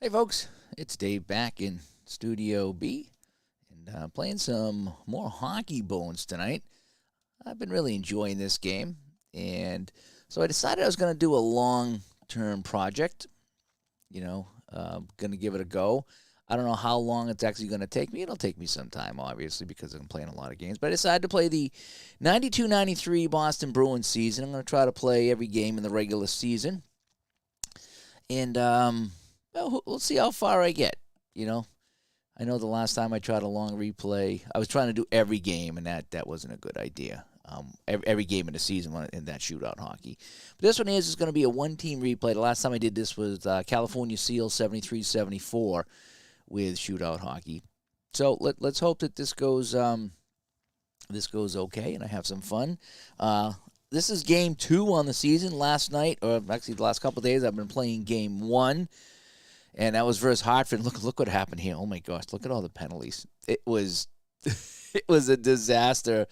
Hey folks, it's Dave back in Studio B and playing some more hockey bones tonight. I've been really enjoying this game, and so I decided I was going to do a long-term project. Going to give it a go. I don't know how long it's actually going to take me. It'll take me some time, obviously, because I'm playing a lot of games. But I decided to play the 92-93 Boston Bruins season. I'm going to try to play every game in the regular season. And well, we'll see how far I get. I know the last time I tried a long replay, I was trying to do every game, and that wasn't a good idea. Every game in the season in that shootout hockey. But this one is going to be a one-team replay. The last time I did this was California Seals 73-74 with shootout hockey. So let's hope that this goes okay, and I have some fun. This is game 2 on the season. Last night, or actually the last couple of days, I've been playing game 1. And that was versus Hartford. Look what happened here. Oh my gosh, look at all the penalties. It was it was a disaster.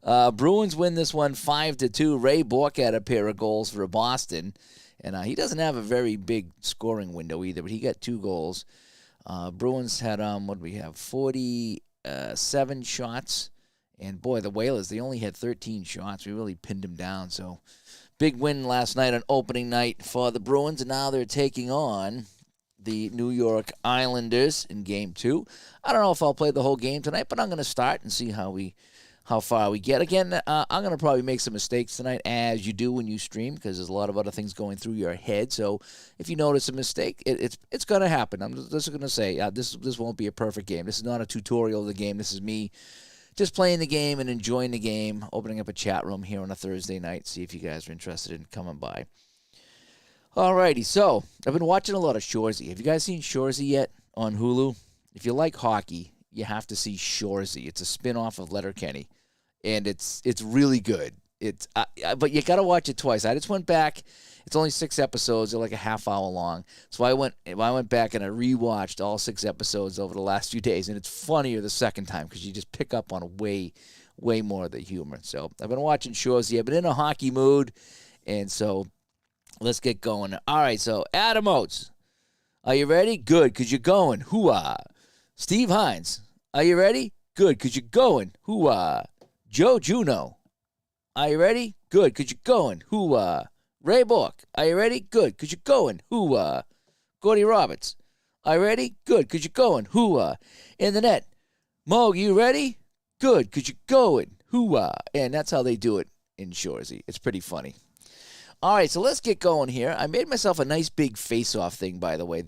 Bruins win this one 5-2. Ray Bourque had a pair of goals for Boston. And he doesn't have a very big scoring window either, but he got 2 goals. Bruins had, 47 shots. And boy, the Whalers, they only had 13 shots. We really pinned them down. So big win last night on opening night for the Bruins. And now they're taking on the New York Islanders in Game 2. I don't know if I'll play the whole game tonight, but I'm going to start and see how far we get. Again, I'm going to probably make some mistakes tonight, as you do when you stream, because there's a lot of other things going through your head. So if you notice a mistake, it's going to happen. I'm just going to say this won't be a perfect game. This is not a tutorial of the game. This is me just playing the game and enjoying the game, opening up a chat room here on a Thursday night, see if you guys are interested in coming by. Alrighty, so I've been watching a lot of Shoresy. Have you guys seen Shoresy yet on Hulu? If you like hockey, you have to see Shoresy. It's a spin-off of Letterkenny, and it's really good. But you got to watch it twice. I just went back. It's only 6 episodes. They're like a half hour long. So I went back and I rewatched all 6 episodes over the last few days, and it's funnier the second time because you just pick up on way more of the humor. So I've been watching Shoresy. I've been in a hockey mood, and so let's get going. All right, so Adam Oates, are you ready? Good, because you're going. Hoo-ah. Steve Hines, are you ready? Good, because you're going. Hoo-ah. Joe Juno, are you ready? Good, because you're going. Hoo-ah. Ray Bourque, are you ready? Good, because you're going. Hoo-ah. Gordy Roberts, are you ready? Good, because you're going. Hoo-ah. In the net, Moog, you ready? Good, because you're going. Hoo-ah. And that's how they do it in Shoresy. It's pretty funny. All right, so let's get going here. I made myself a nice big face-off thing, by the way.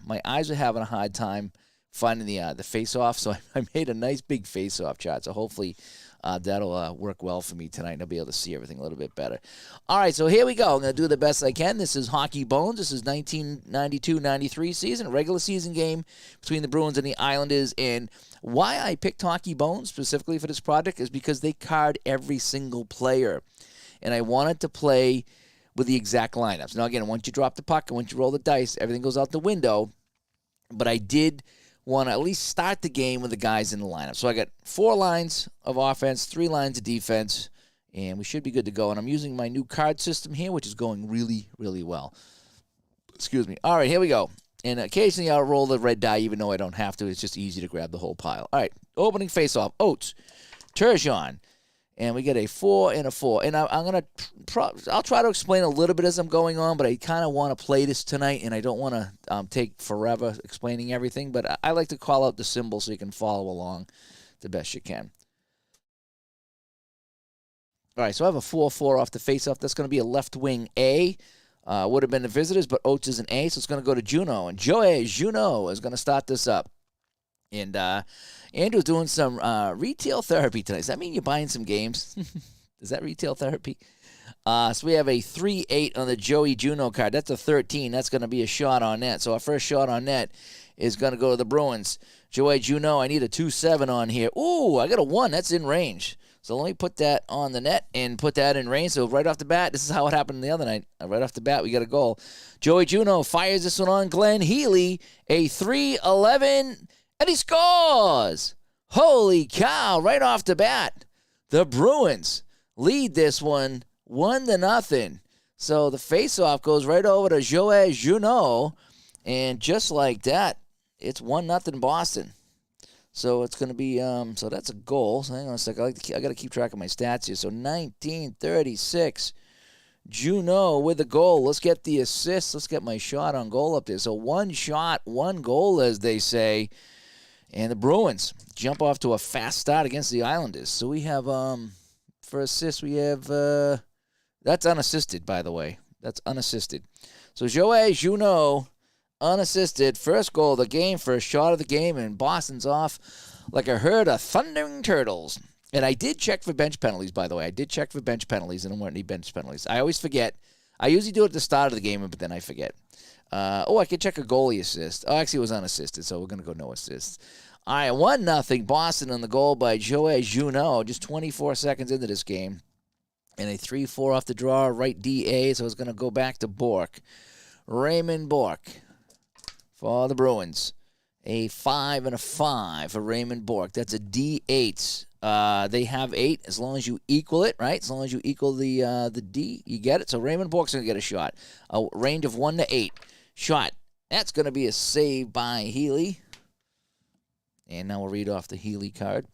My eyes are having a hard time finding the face-off, so I made a nice big face-off chart. So hopefully that'll work well for me tonight, and I'll be able to see everything a little bit better. All right, so here we go. I'm going to do the best I can. This is Hockey Bones. This is 1992-93 season, a regular season game between the Bruins and the Islanders. And why I picked Hockey Bones specifically for this project is because they card every single player, and I wanted to play with the exact lineups. Now, again, once you drop the puck and once you roll the dice, everything goes out the window. But I did want to at least start the game with the guys in the lineup. So I got 4 lines of offense, 3 lines of defense, and we should be good to go. And I'm using my new card system here, which is going really, really well. Excuse me. All right, here we go. And occasionally I'll roll the red die, even though I don't have to. It's just easy to grab the whole pile. All right, opening faceoff. Oates, Turgeon. And we get a 4 and a 4. And I'll try to explain a little bit as I'm going on, but I kind of want to play this tonight, and I don't want to take forever explaining everything. But I like to call out the symbols so you can follow along the best you can. All right, so I have a 4-4 off the faceoff. That's going to be a left wing A. Would have been the visitors, but Oates is an A, so it's going to go to Juno. And Joey Juno is going to start this up. And Andrew's doing some retail therapy tonight. Does that mean you're buying some games? Is that retail therapy? So we have a 3-8 on the Joey Juno card. That's a 13. That's going to be a shot on net. So our first shot on net is going to go to the Bruins. Joey Juno, I need a 2-7 on here. Ooh, I got a 1. That's in range. So let me put that on the net and put that in range. So right off the bat, this is how it happened the other night. Right off the bat, we got a goal. Joey Juno fires this one on Glenn Healy. A 3-11. And he scores! Holy cow, right off the bat. The Bruins lead this one 1-0. So the faceoff goes right over to Joey Juno. And just like that, it's 1-0 Boston. So it's going to be, so that's a goal. So hang on a second. I got to keep track of my stats here. So 1936, Juneau with the goal. Let's get the assist. Let's get my shot on goal up there. So 1 shot, 1 goal, as they say. And the Bruins jump off to a fast start against the Islanders. So we have, for assists, we have, that's unassisted, by the way. That's unassisted. So Joey Juneau, unassisted, first goal of the game, first shot of the game, and Boston's off like a herd of thundering turtles. And I did check for bench penalties, by the way. I did check for bench penalties, and there weren't any bench penalties. I always forget. I usually do it at the start of the game, but then I forget. I could check a goalie assist. Oh, actually, it was unassisted, so we're going to go no assists. All right, 1-0 Boston on the goal by Joey Juneau, just 24 seconds into this game. And a 3-4 off the draw, right DA, so it's going to go back to Bourque. Raymond Bourque for the Bruins. A 5 and a 5 for Raymond Bourque. That's a D8. They have 8 as long as you equal it, right? As long as you equal the D, you get it. So Raymond Bourque's going to get a shot. A range of 1 to 8. Shot. That's going to be a save by Healy. And now we'll read off the Healy card.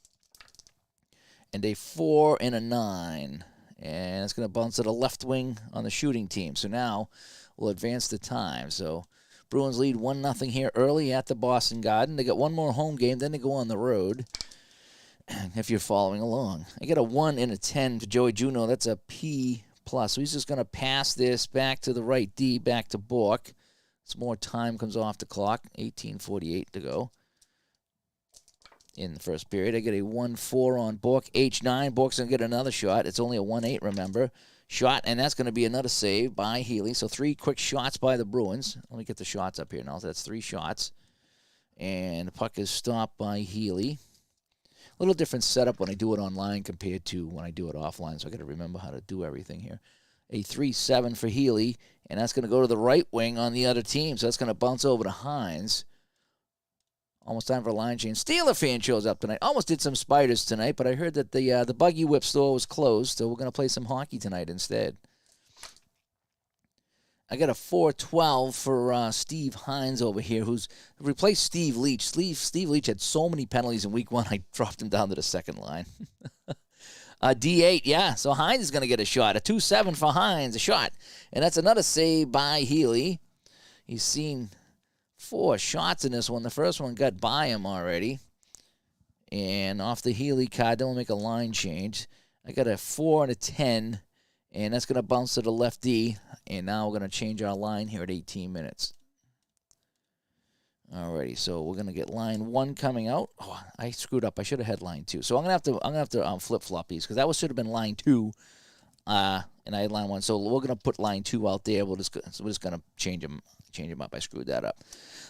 And a 4 and a 9. And it's going to bounce to the left wing on the shooting team. So now we'll advance the time. So Bruins lead 1-0 here early at the Boston Garden. They got one more home game, then they go on the road, if you're following along. I get a 1 and a 10 to Joey Juneau. That's a P+. So he's just going to pass this back to the right D, back to Bourque. Some more time comes off the clock. 18:48 to go in the first period. I get a 1-4 on Bourque. H9. Bourque's going to get another shot. It's only a 1-8, remember. Shot, and that's going to be another save by Healy. So 3 quick shots by the Bruins. Let me get the shots up here now. So that's 3 shots. And the puck is stopped by Healy. A little different setup when I do it online compared to when I do it offline, so I got to remember how to do everything here. A 3-7 for Healy, and that's going to go to the right wing on the other team. So that's going to bounce over to Hines. Almost time for a line change. Steeler fan shows up tonight. Almost did some spiders tonight, but I heard that the Buggy Whip store was closed, so we're going to play some hockey tonight instead. I got a 4-12 for Steve Hines over here, who's replaced Steve Leach. Steve Leach had so many penalties in week 1, I dropped him down to the second line. D8, yeah, so Hines is going to get a shot. A 2-7 for Hines, a shot. And that's another save by Healy. He's seen 4 shots in this one. The first one got by him already. And off the Healy card, then we'll make a line change. I got a 4 and a 10, and that's going to bounce to the left D. And now we're going to change our line here at 18 minutes. Alrighty, so we're going to get line 1 coming out. Oh, I screwed up. I should have had line 2. So I'm going to have to flip-flop these, because that should have been line 2. And I had line 1. So we're going to put line 2 out there. We're just going to change them up. I screwed that up.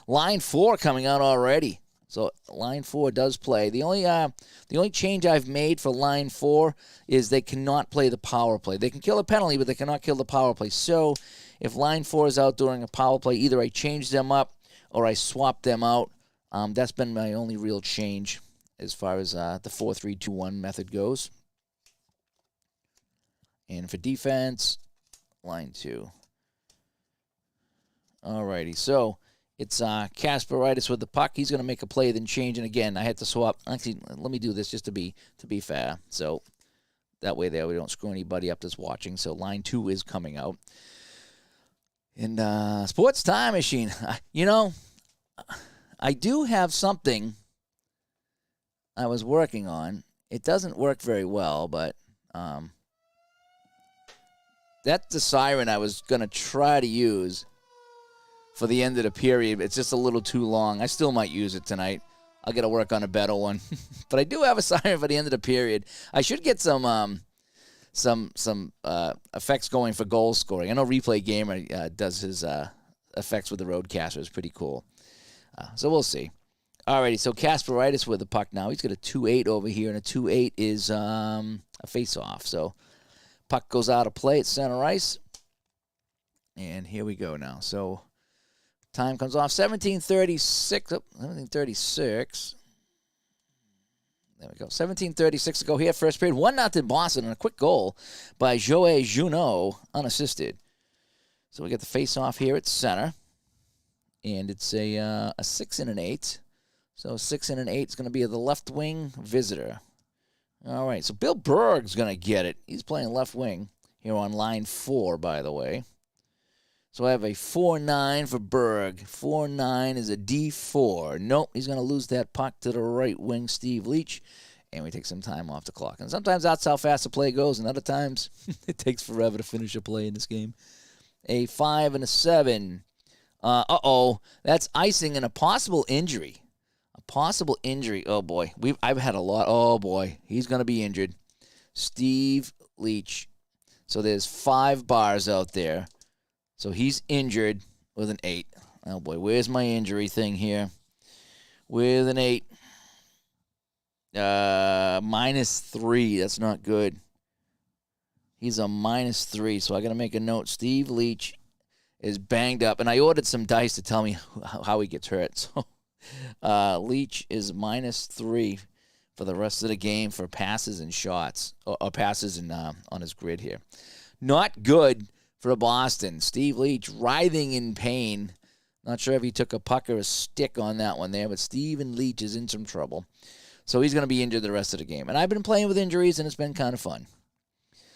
Line 4 coming out already. So line 4 does play. The only change I've made for line 4 is they cannot play the power play. They can kill a penalty, but they cannot kill the power play. So if line 4 is out during a power play, either I change them up or I swap them out. That's been my only real change as far as the 4-3-2-1 method goes. And for defense, line 2. Alrighty, so it's Kasperitis with the puck. He's going to make a play, then change. And again, I had to swap. Actually, let me do this just to be fair. So that way there we don't screw anybody up that's watching. So line 2 is coming out. And Sports Time Machine. You know, I do have something I was working on. It doesn't work very well, but that's the siren I was going to try to use for the end of the period. It's just a little too long. I still might use it tonight. I'll get to work on a better one. But I do have a siren for the end of the period. I should get some effects going for goal scoring. I know Replay Gamer does his effects with the Roadcaster. It's pretty cool. So we'll see. Alrighty, so Kasperitis with the puck now. He's got a 2-8 over here, and a 2-8 is a face-off. So puck goes out of play at center ice. And here we go now. So time comes off. 17:36. Oh, 17:36. There we go. 17:36 to go here. First period. 1-0 Boston, and a quick goal by Joey Juneau, unassisted. So we get the face-off here at center. and it's a 6 and an 8. So 6 and an 8 is going to be the left wing visitor. All right, so Bill Berg's going to get it. He's playing left wing here on line 4, by the way. So I have a 4-9 for Berg. 4-9 is a D4. Nope, he's going to lose that puck to the right wing, Steve Leach, and we take some time off the clock. And sometimes that's how fast the play goes, and other times it takes forever to finish a play in this game. A 5 and a 7. That's icing and a possible injury. A possible injury. Oh, boy. I've had a lot. Oh, boy. He's going to be injured. Steve Leach. So there's 5 bars out there. So he's injured with an 8. Oh, boy. Where's my injury thing here? With an 8. -3. That's not good. He's a -3. So I got to make a note. Steve Leach is banged up. And I ordered some dice to tell me how he gets hurt. So Leach is -3 for the rest of the game for passes and shots. Or passes on his grid here. Not good for Boston. Steve Leach writhing in pain. Not sure if he took a puck or a stick on that one there, but Steven Leach is in some trouble. So he's going to be injured the rest of the game. And I've been playing with injuries, and it's been kind of fun.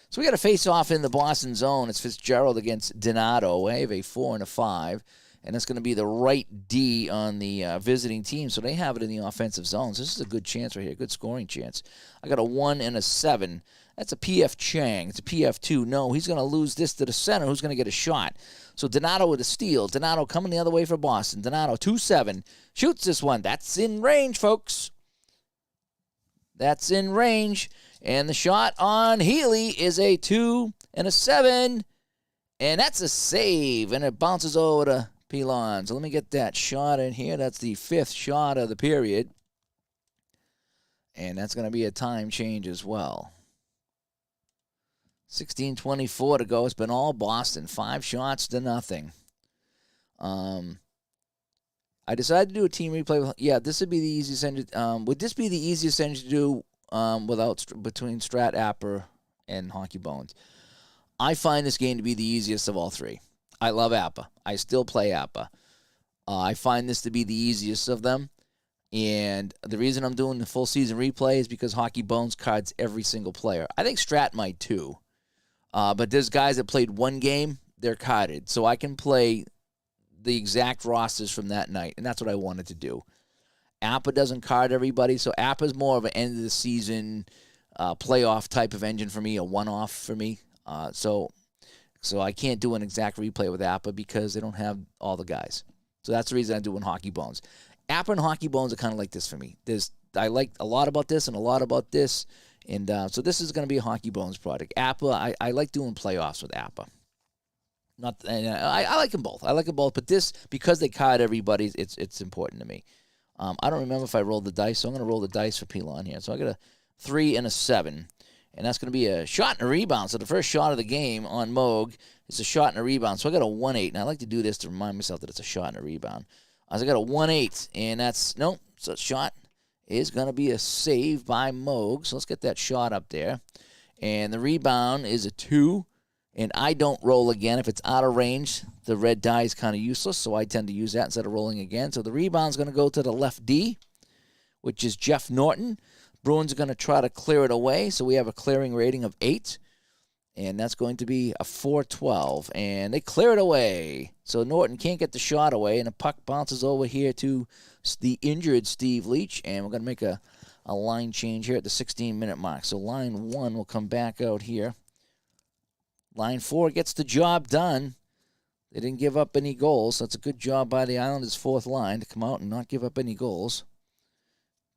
So we got a face-off in the Boston zone. It's Fitzgerald against Donato. I have a 4 and a 5, and that's going to be the right D on the visiting team. So they have it in the offensive zone. So this is a good chance right here, good scoring chance. I got a 1 and a 7. That's a P.F. Chang. It's a P.F. 2. No, he's going to lose this to the center. Who's going to get a shot? So Donato with a steal. Donato coming the other way for Boston. Donato 2-7. Shoots this one. That's in range, folks. That's in range. And the shot on Healy is a 2 and a 7. And that's a save. And it bounces over to Pilon. So let me get that shot in here. That's the 5th shot of the period. And that's going to be a time change as well. 16:24 to go. It's been all Boston. 5 shots to nothing. I decided to do a team replay. Yeah, this would be the easiest engine. Would this be the easiest engine to do between Strat, Apper, and Hockey Bones? I find this game to be the easiest of all 3. I love Appa. I still play Appa. I find this to be the easiest of them. And the reason I'm doing the full season replay is because Hockey Bones cards every single player. I think Strat might too. But there's guys that played one game, they're carded. So I can play the exact rosters from that night, and that's what I wanted to do. Appa doesn't card everybody, so Appa's more of an end-of-the-season playoff type of engine for me, a one-off for me. So I can't do an exact replay with Appa because they don't have all the guys. So that's the reason I'm doing Hockey Bones. Appa and Hockey Bones are kind of like this for me. I like a lot about this and a lot about this. And so this is going to be a Hockey Bones product. Appa, I like doing playoffs with Appa. I like them both. I like them both, but this, because they card everybody, it's important to me. I don't remember if I rolled the dice, so I'm going to roll the dice for Pilon here. So I got a 3 and a 7, and that's going to be a shot and a rebound. So the first shot of the game on Moog is a shot and a rebound. So I got a 1-8, and I like to do this to remind myself that it's a shot and a rebound. So I got a 1-8, and that's, nope, so shot is going to be a save by Moog. So let's get that shot up there. And the rebound is a 2, and I don't roll again. If it's out of range, the red die is kind of useless, so I tend to use that instead of rolling again. So the rebound's going to go to the left D, which is Jeff Norton. Bruins are going to try to clear it away, so we have a clearing rating of 8, and that's going to be a 4-12, and they clear it away. So Norton can't get the shot away, and the puck bounces over here to the injured Steve Leach, and we're going to make a line change here at the 16-minute mark. So line 1 will come back out here. Line 4 gets the job done. They didn't give up any goals. That's a good job by the Islanders' 4th line to come out and not give up any goals.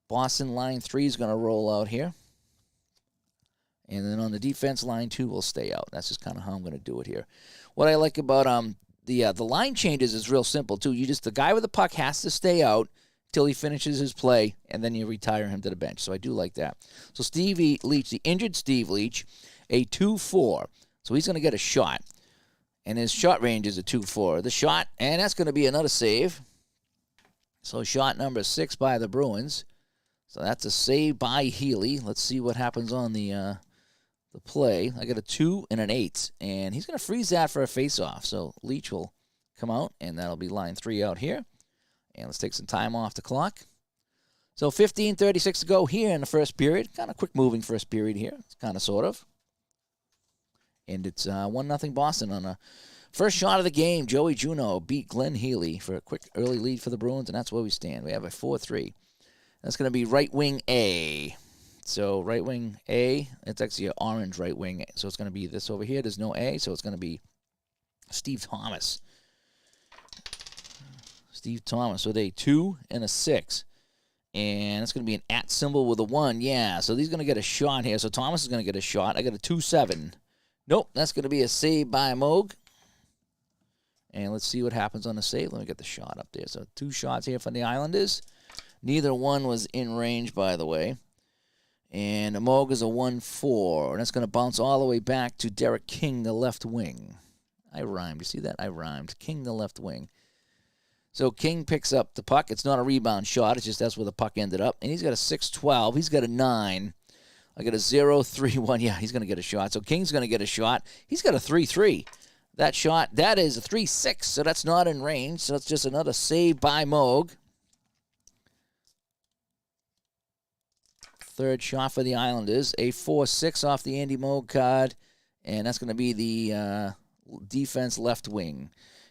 Boston line 3 is going to roll out here. And then on the defense, line 2 will stay out. That's just kind of how I'm going to do it here. What I like about the line changes is real simple, too. The guy with the puck has to stay out till he finishes his play, and then you retire him to the bench. So I do like that. So Stevie Leach, the injured Steve Leach, a 2-4. So he's going to get a shot. And his shot range is a 2-4. The shot, and that's going to be another save. So shot number 6 by the Bruins. So that's a save by Healy. Let's see what happens on the play. I got a 2 and an 8. And he's going to freeze that for a face-off. So Leach will come out, and that'll be line 3 out here. And let's take some time off the clock. So 15:36 to go here in the first period. Kind of quick moving first period here. It's kind of sort of. And it's 1-0 Boston on a first shot of the game. Joey Juneau beat Glenn Healy for a quick early lead for the Bruins, and that's where we stand. We have a 4-3. That's going to be right wing A. So right wing A, it's actually an orange right wing. So it's going to be this over here. There's no A, so it's going to be Steve Thomas. Steve Thomas with a 2 and a 6. And it's going to be an at symbol with a 1. Yeah, so he's going to get a shot here. So Thomas is going to get a shot. I got a 2-7. Nope, that's going to be a save by Moog. And let's see what happens on the save. Let me get the shot up there. So 2 shots here for the Islanders. Neither one was in range, by the way. And Moog is a 1-4. And that's going to bounce all the way back to Derek King, the left wing. I rhymed. You see that? I rhymed. King, the left wing. So King picks up the puck. It's not a rebound shot. It's just that's where the puck ended up. And he's got a 6-12. He's got a 9. I got a 0-3-1. Yeah, he's going to get a shot. So King's going to get a shot. He's got a 3-3. That shot, that is a 3-6. So that's not in range. So it's just another save by Moog. Third shot for the Islanders. A 4-6 off the Andy Moog card. And that's going to be the defense left wing.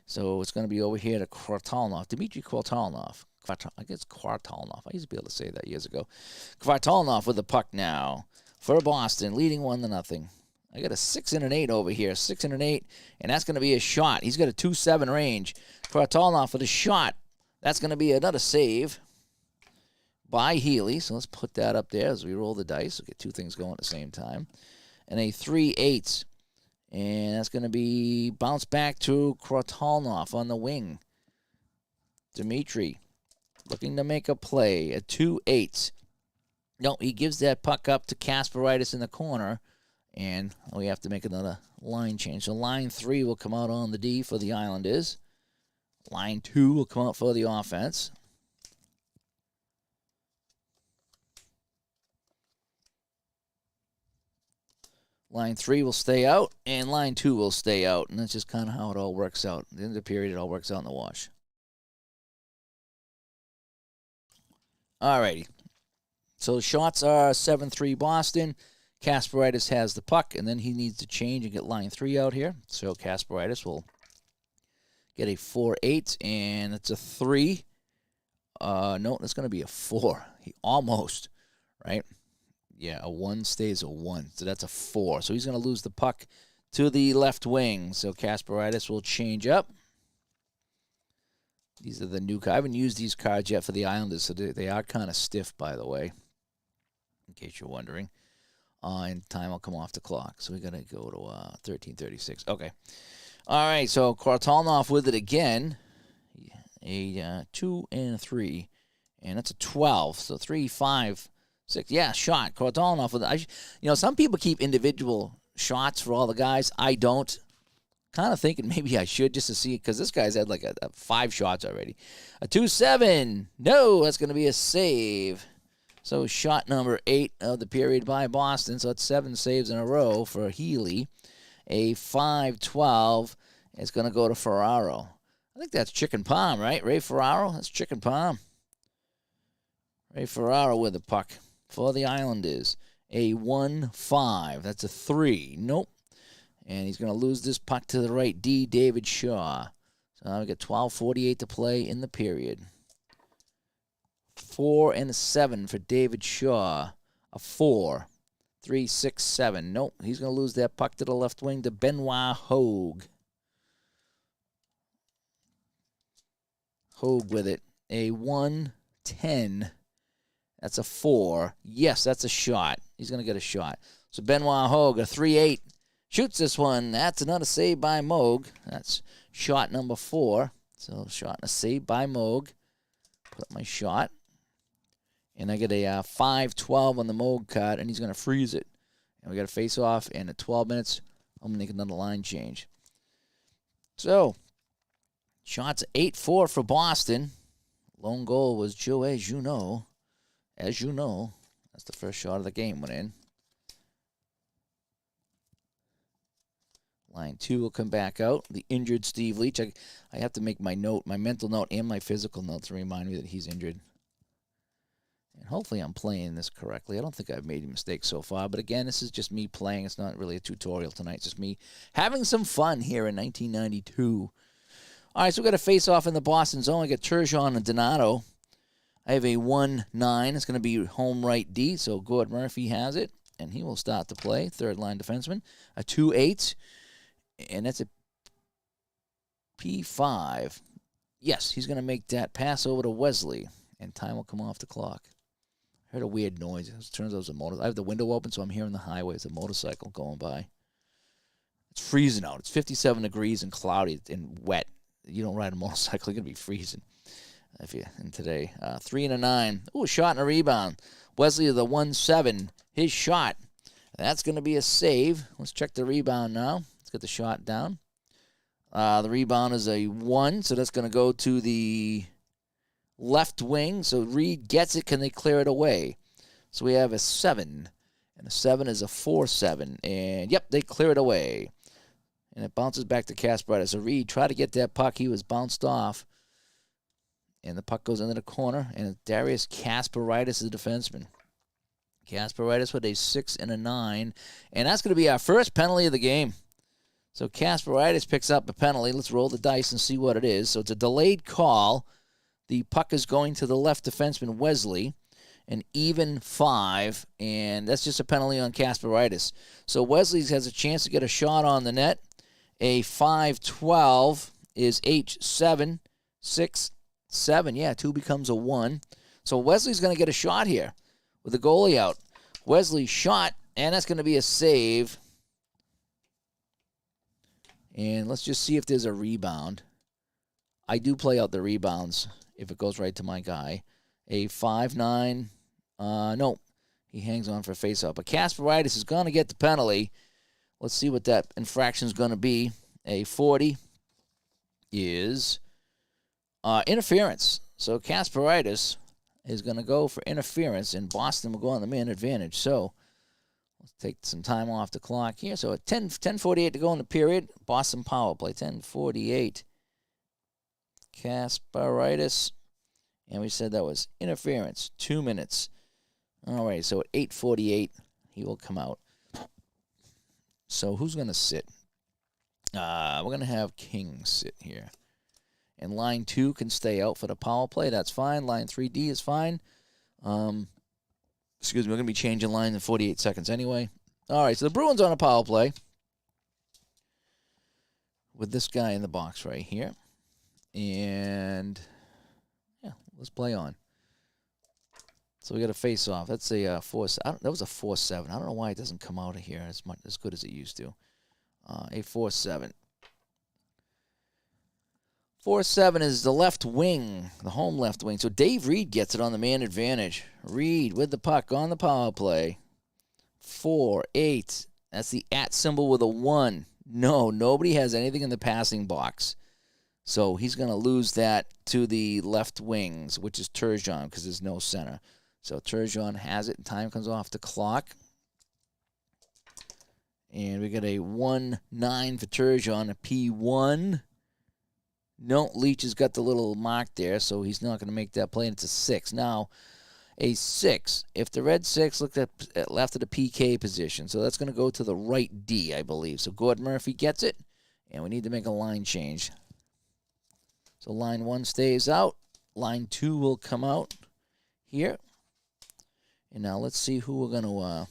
So it's going to be over here to Kvartalnov. Dmitry Kvartalnov. I guess Kvartalnov. I used to be able to say that years ago. Kvartalnov with the puck now for Boston, leading 1-0. I got a 6 and an 8 over here. 6 and an 8, and that's going to be a shot. He's got a 2-7 range. Kvartalnov with a shot. That's going to be another save by Healy. So let's put that up there as we roll the dice. We'll get 2 things going at the same time. And a 3-8. And that's going to be bounced back to Kvartalnov on the wing. Dmitry looking to make a play. A 2-8. No, he gives that puck up to Kasparaitis in the corner. And we have to make another line change. So line 3 will come out on the D for the Islanders. Line 2 will come out for the offense. Line 3 will stay out, and line 2 will stay out. And that's just kind of how it all works out. At the end of the period, it all works out in the wash. All righty. So shots are 7-3 Boston. Kasparaitis has the puck, and then he needs to change and get line 3 out here. So Kasparaitis will get a 4-8, and it's a 3. No, that's going to be a 4. He almost, right? Yeah, a 1 stays a 1, so that's a 4. So he's going to lose the puck to the left wing. So Kasparaitis will change up. These are the new cards. I haven't used these cards yet for the Islanders, so they are kind of stiff, by the way, in case you're wondering. And time will come off the clock. So we got to go to 13:36. Okay. All right, so Kvartalnov with it again. A 2 and 3. And that's a 12. So 3, 5, 6. Yeah, shot. Kvartalnov with it. Some people keep individual shots for all the guys. I don't. Kind of thinking maybe I should just to see, because this guy's had like a 5 shots already. A 2-7. No, that's going to be a save. So shot number 8 of the period by Boston. So it's 7 saves in a row for Healy. A 5-12. It's going to go to Ferraro. I think that's chicken palm, right? Ray Ferraro? That's chicken palm. Ray Ferraro with the puck for the Islanders. A 1-5. That's a 3. Nope. And he's going to lose this puck to the right D, David Shaw. So now we got 12:48 to play in the period. 4 and a 7 for David Shaw. A 4. 3, 6, 7. Nope. He's going to lose that puck to the left wing to Benoit Hogue. Hogue with it. A 1-10. That's a 4. Yes, that's a shot. He's going to get a shot. So Benoit Hogue, a 3-8. Shoots this one. That's another save by Moog. That's shot number 4. So shot and a save by Moog. Put up my shot. And I get a 5-12 on the Moog card, and he's going to freeze it. And we got a face-off, and at 12 minutes, I'm going to make another line change. So, shots 8-4 for Boston. Lone goal was Joey Juneau. As you know, that's the first shot of the game went in. Line 2 will come back out. The injured Steve Leach. I have to make my mental note and my physical note to remind me that he's injured. And hopefully I'm playing this correctly. I don't think I've made a mistake so far. But again, this is just me playing. It's not really a tutorial tonight. It's just me having some fun here in 1992. All right, so we've got a face-off in the Boston zone. I got Turgeon and Donato. I have a 1-9. It's going to be home right D, so Gord Murphy has it, and he will start to play. Third-line defenseman. A 2-8, and that's a P5. Yes, he's going to make that pass over to Wesley, and time will come off the clock. I heard a weird noise. It turns out it was a motor. I have the window open, so I'm hearing the highway. It's a motorcycle going by. It's freezing out. It's 57 degrees and cloudy and wet. You don't ride a motorcycle, you're going to be freezing if you in today. 3 and a 9. Ooh, a shot and a rebound. Wesley of the 1-7. His shot. That's going to be a save. Let's check the rebound now. Let's get the shot down. The rebound is a 1, so that's going to go to the left wing. So Reed gets it. Can they clear it away? So we have a 7. And a 7 is a 4-7. And, yep, they clear it away. And it bounces back to Kasparaitis. So Reed tried to get that puck. He was bounced off. And the puck goes into the corner. And Darius Kasparaitis is the defenseman. Kasparaitis with a 6 and a 9. And that's going to be our first penalty of the game. So Kasparaitis picks up a penalty. Let's roll the dice and see what it is. So it's a delayed call. The puck is going to the left defenseman, Wesley. An even 5. And that's just a penalty on Kasparaitis. So Wesley has a chance to get a shot on the net. A 5-12 is H7, 6, 7. Yeah, 2 becomes a 1. So Wesley's going to get a shot here with the goalie out. Wesley shot, and that's going to be a save. And let's just see if there's a rebound. I do play out the rebounds if it goes right to my guy. A 5-9. No, he hangs on for face-off. But Kasparaitis is going to get the penalty. Let's see what that infraction is going to be. A 40 is interference. So Kasparaitis is going to go for interference, and Boston will go on the man advantage. So let's take some time off the clock here. So at 10:48 to go in the period, Boston power play. 10:48. Kasparaitis, and we said that was interference. 2 minutes. All right, so at 8:48, he will come out. So who's going to sit? We're going to have King sit here. And line 2 can stay out for the power play. That's fine. Line 3D is fine. Excuse me, we're going to be changing line in 48 seconds anyway. All right, so the Bruins on a power play with this guy in the box right here. And, yeah, let's play on. So we got a face-off. That's a 4. That was a 4-7. I don't know why it doesn't come out of here as good as it used to. A 4-7. 4-7 is the left wing, the home left wing. So Dave Reed gets it on the man advantage. Reed with the puck on the power play. 4-8. That's the @ symbol with a 1. No, nobody has anything in the passing box. So he's going to lose that to the left wings, which is Turgeon, because there's no center. So Turgeon has it, and time comes off the clock. And we got a 1-9 for Turgeon, a P1. No, Leach has got the little mark there, so he's not going to make that play, and it's a 6. Now, a 6. If the red 6 looked at left of the PK position, so that's going to go to the right D, I believe. So Gord Murphy gets it, and we need to make a line change. So line 1 stays out. Line 2 will come out here. And now let's see who we're going to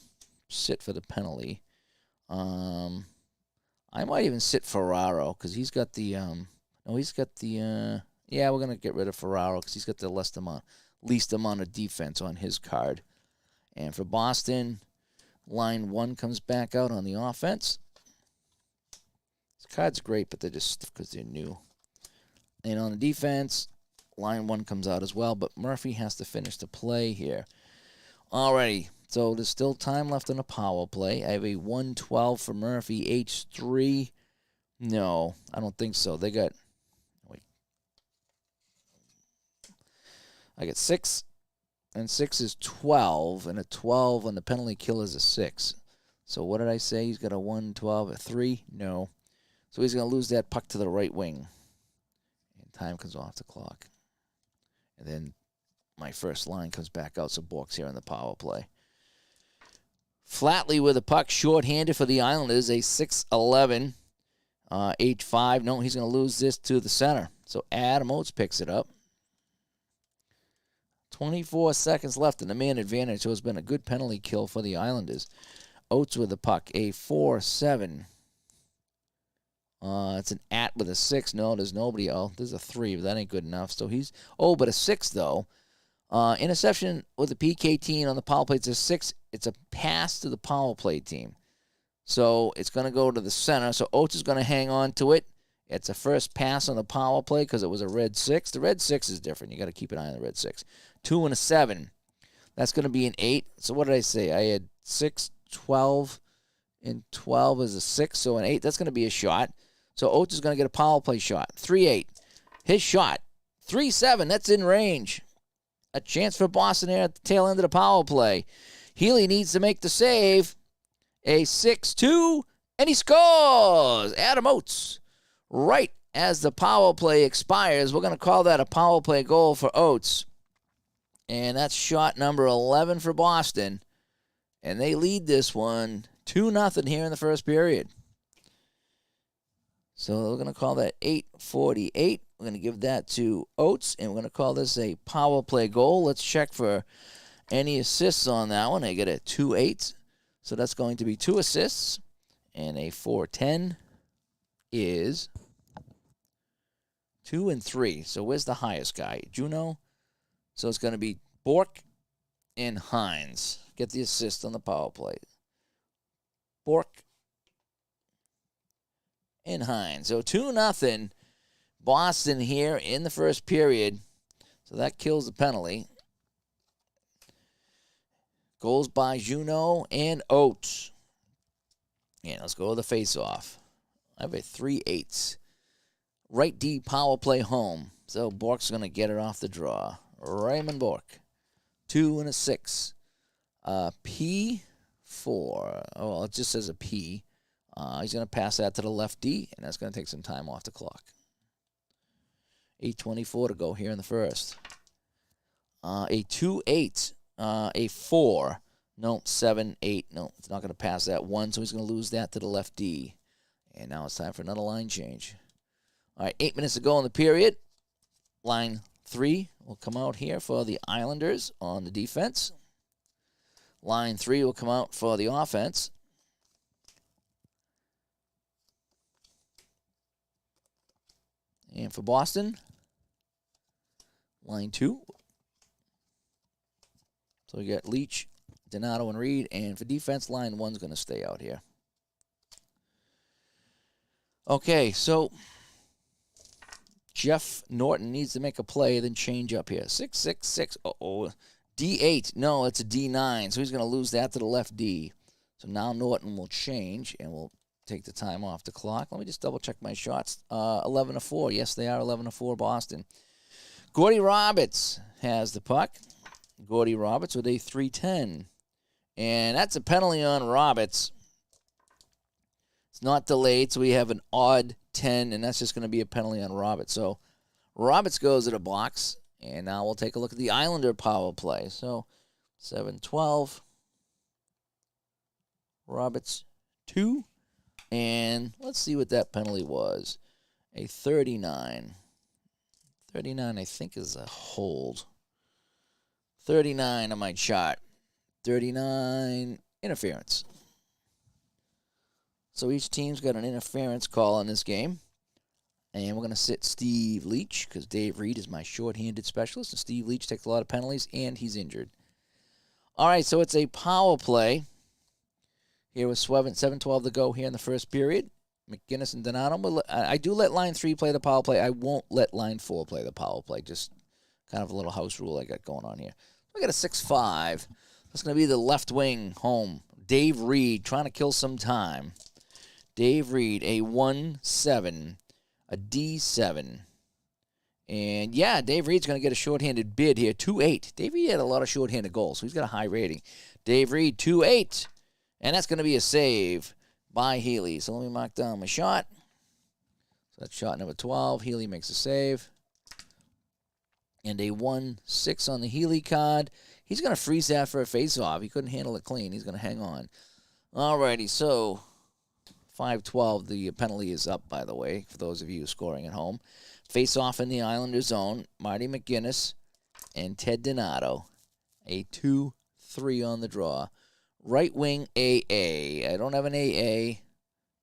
sit for the penalty. I might even sit Ferraro because he's got the yeah, we're going to get rid of Ferraro because he's got the least amount of defense on his card. And for Boston, line 1 comes back out on the offense. This card's great, but they're just stiff because they're new. And on the defense, line 1 comes out as well, but Murphy has to finish the play here. Alrighty, so there's still time left on the power play. I have a 1-12 for Murphy, H3. No, I don't think so. They got, wait. I got 6, and 6 is 12, and a 12 on the penalty kill is a 6. So what did I say? He's got a 1-12, a 3? No. So he's going to lose that puck to the right wing. And time comes off the clock. And then my first line comes back out, so Bork's here on the power play. Flatley with the puck, short-handed for the Islanders, a 6'11", 8'5". No, he's going to lose this to the center. So Adam Oates picks it up. 24 seconds left in the man advantage, so it's been a good penalty kill for the Islanders. Oates with the puck, a 4'7". It's an at with a 6. No, there's nobody. Oh, there's a 3, but that ain't good enough. So he's, but a 6, though. Interception with the PK team on the power play. It's a 6. It's a pass to the power play team. So it's going to go to the center. So Oates is going to hang on to it. It's a first pass on the power play because it was a red 6. The red 6 is different. You got to keep an eye on the red 6. 2 and a 7. That's going to be an 8. So what did I say? I had 6, 12, and 12 is a 6. So an 8. That's going to be a shot. So Oates is going to get a power play shot. 3-8. His shot. 3-7. That's in range. A chance for Boston here at the tail end of the power play. Healy needs to make the save. A 6-2. And he scores. Adam Oates. Right as the power play expires. We're going to call that a power play goal for Oates. And that's shot number 11 for Boston. And they lead this one 2-0 here in the first period. So we're going to call that 8:48. We're going to give that to Oates, and we're going to call this a power play goal. Let's check for any assists on that one. They get a 2-8. So that's going to be 2 assists. And a 4-10 is 2 and 3. So where's the highest guy? Juno. So it's going to be Bork and Hines. Get the assist on the power play. Bork and Hines. So 2-0 Boston here in the first period. So that kills the penalty. Goals by Juno and Oates. Yeah, let's go to the face-off. I have a 3-8. Right D power play home. So Bork's going to get it off the draw. Raymond Bork. 2 and a 6. P4. Oh, it just says a P. He's going to pass that to the left D, and that's going to take some time off the clock. 8:24 to go here in the first. A 2-8. A 4. No, 7-8. No, it's not going to pass that 1, so he's going to lose that to the left D. And now it's time for another line change. All right, 8 minutes to go in the period. Line 3 will come out here for the Islanders on the defense. Line 3 will come out for the offense. And for Boston, line 2. So we got Leach, Donato, and Reed. And for defense, line 1's going to stay out here. Okay, so Jeff Norton needs to make a play, then change up here. 6-6-6. Uh-oh. D8. No, it's a D9. So he's going to lose that to the left D. So now Norton will change, and we'll take the time off the clock. Let me just double-check my shots. 11-4. Yes, they are 11-4 Boston. Gordy Roberts has the puck. Gordy Roberts with a 3-10. And that's a penalty on Roberts. It's not delayed, so we have an odd 10, and that's just going to be a penalty on Roberts. So Roberts goes to the box, and now we'll take a look at the Islander power play. So 7-12. Roberts 2. And let's see what that penalty was. A 39. 39, I think, is a hold. 39 on my shot. 39, interference. So each team's got an interference call in this game. And we're going to sit Steve Leach because Dave Reed is my shorthanded specialist. And Steve Leach takes a lot of penalties, and he's injured. All right, so it's a power play. Here with 7:12 to go here in the first period. McGinnis and Donato. I do let line 3 play the power play. I won't let line 4 play the power play. Just kind of a little house rule I got going on here. I got a 6-5. That's going to be the left wing home. Dave Reed trying to kill some time. Dave Reed, a 1-7, a D7. And, yeah, Dave Reed's going to get a shorthanded bid here. 2-8. Dave Reed had a lot of shorthanded goals, so he's got a high rating. Dave Reed, 2-8. And that's going to be a save by Healy. So let me mark down my shot. So that's shot number 12. Healy makes a save. And a 1-6 on the Healy card. He's going to freeze that for a face-off. He couldn't handle it clean. He's going to hang on. Alrighty, so 5-12. The penalty is up, by the way, for those of you scoring at home. Face-off in the Islander zone. Marty McGinnis and Ted Donato. A 2-3 on the draw. Right wing AA. I don't have an AA.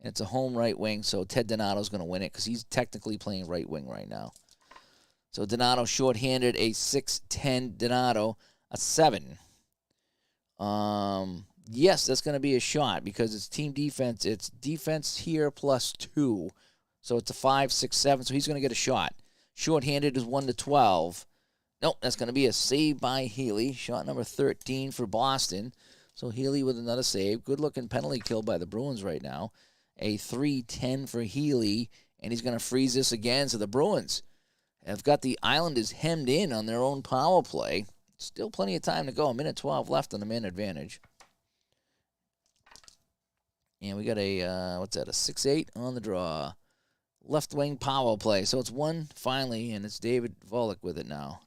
And it's a home right wing, so Ted Donato's going to win it because he's technically playing right wing right now. So Donato shorthanded, a 6-10 Donato, a 7. Yes, that's going to be a shot because it's team defense. It's defense here plus 2. So it's a 5-6-7, so he's going to get a shot. Shorthanded is 1-12. Nope, that's going to be a save by Healy. Shot number 13 for Boston. So Healy with another save. Good-looking penalty kill by the Bruins right now. A 3-10 for Healy, and he's going to freeze this again. So the Bruins have got the Islanders hemmed in on their own power play. Still plenty of time to go. A minute 12 left on the man advantage. And we got a, what's that, a 6-8 on the draw. Left wing power play. So it's 1 finally, and it's David Volek with it now.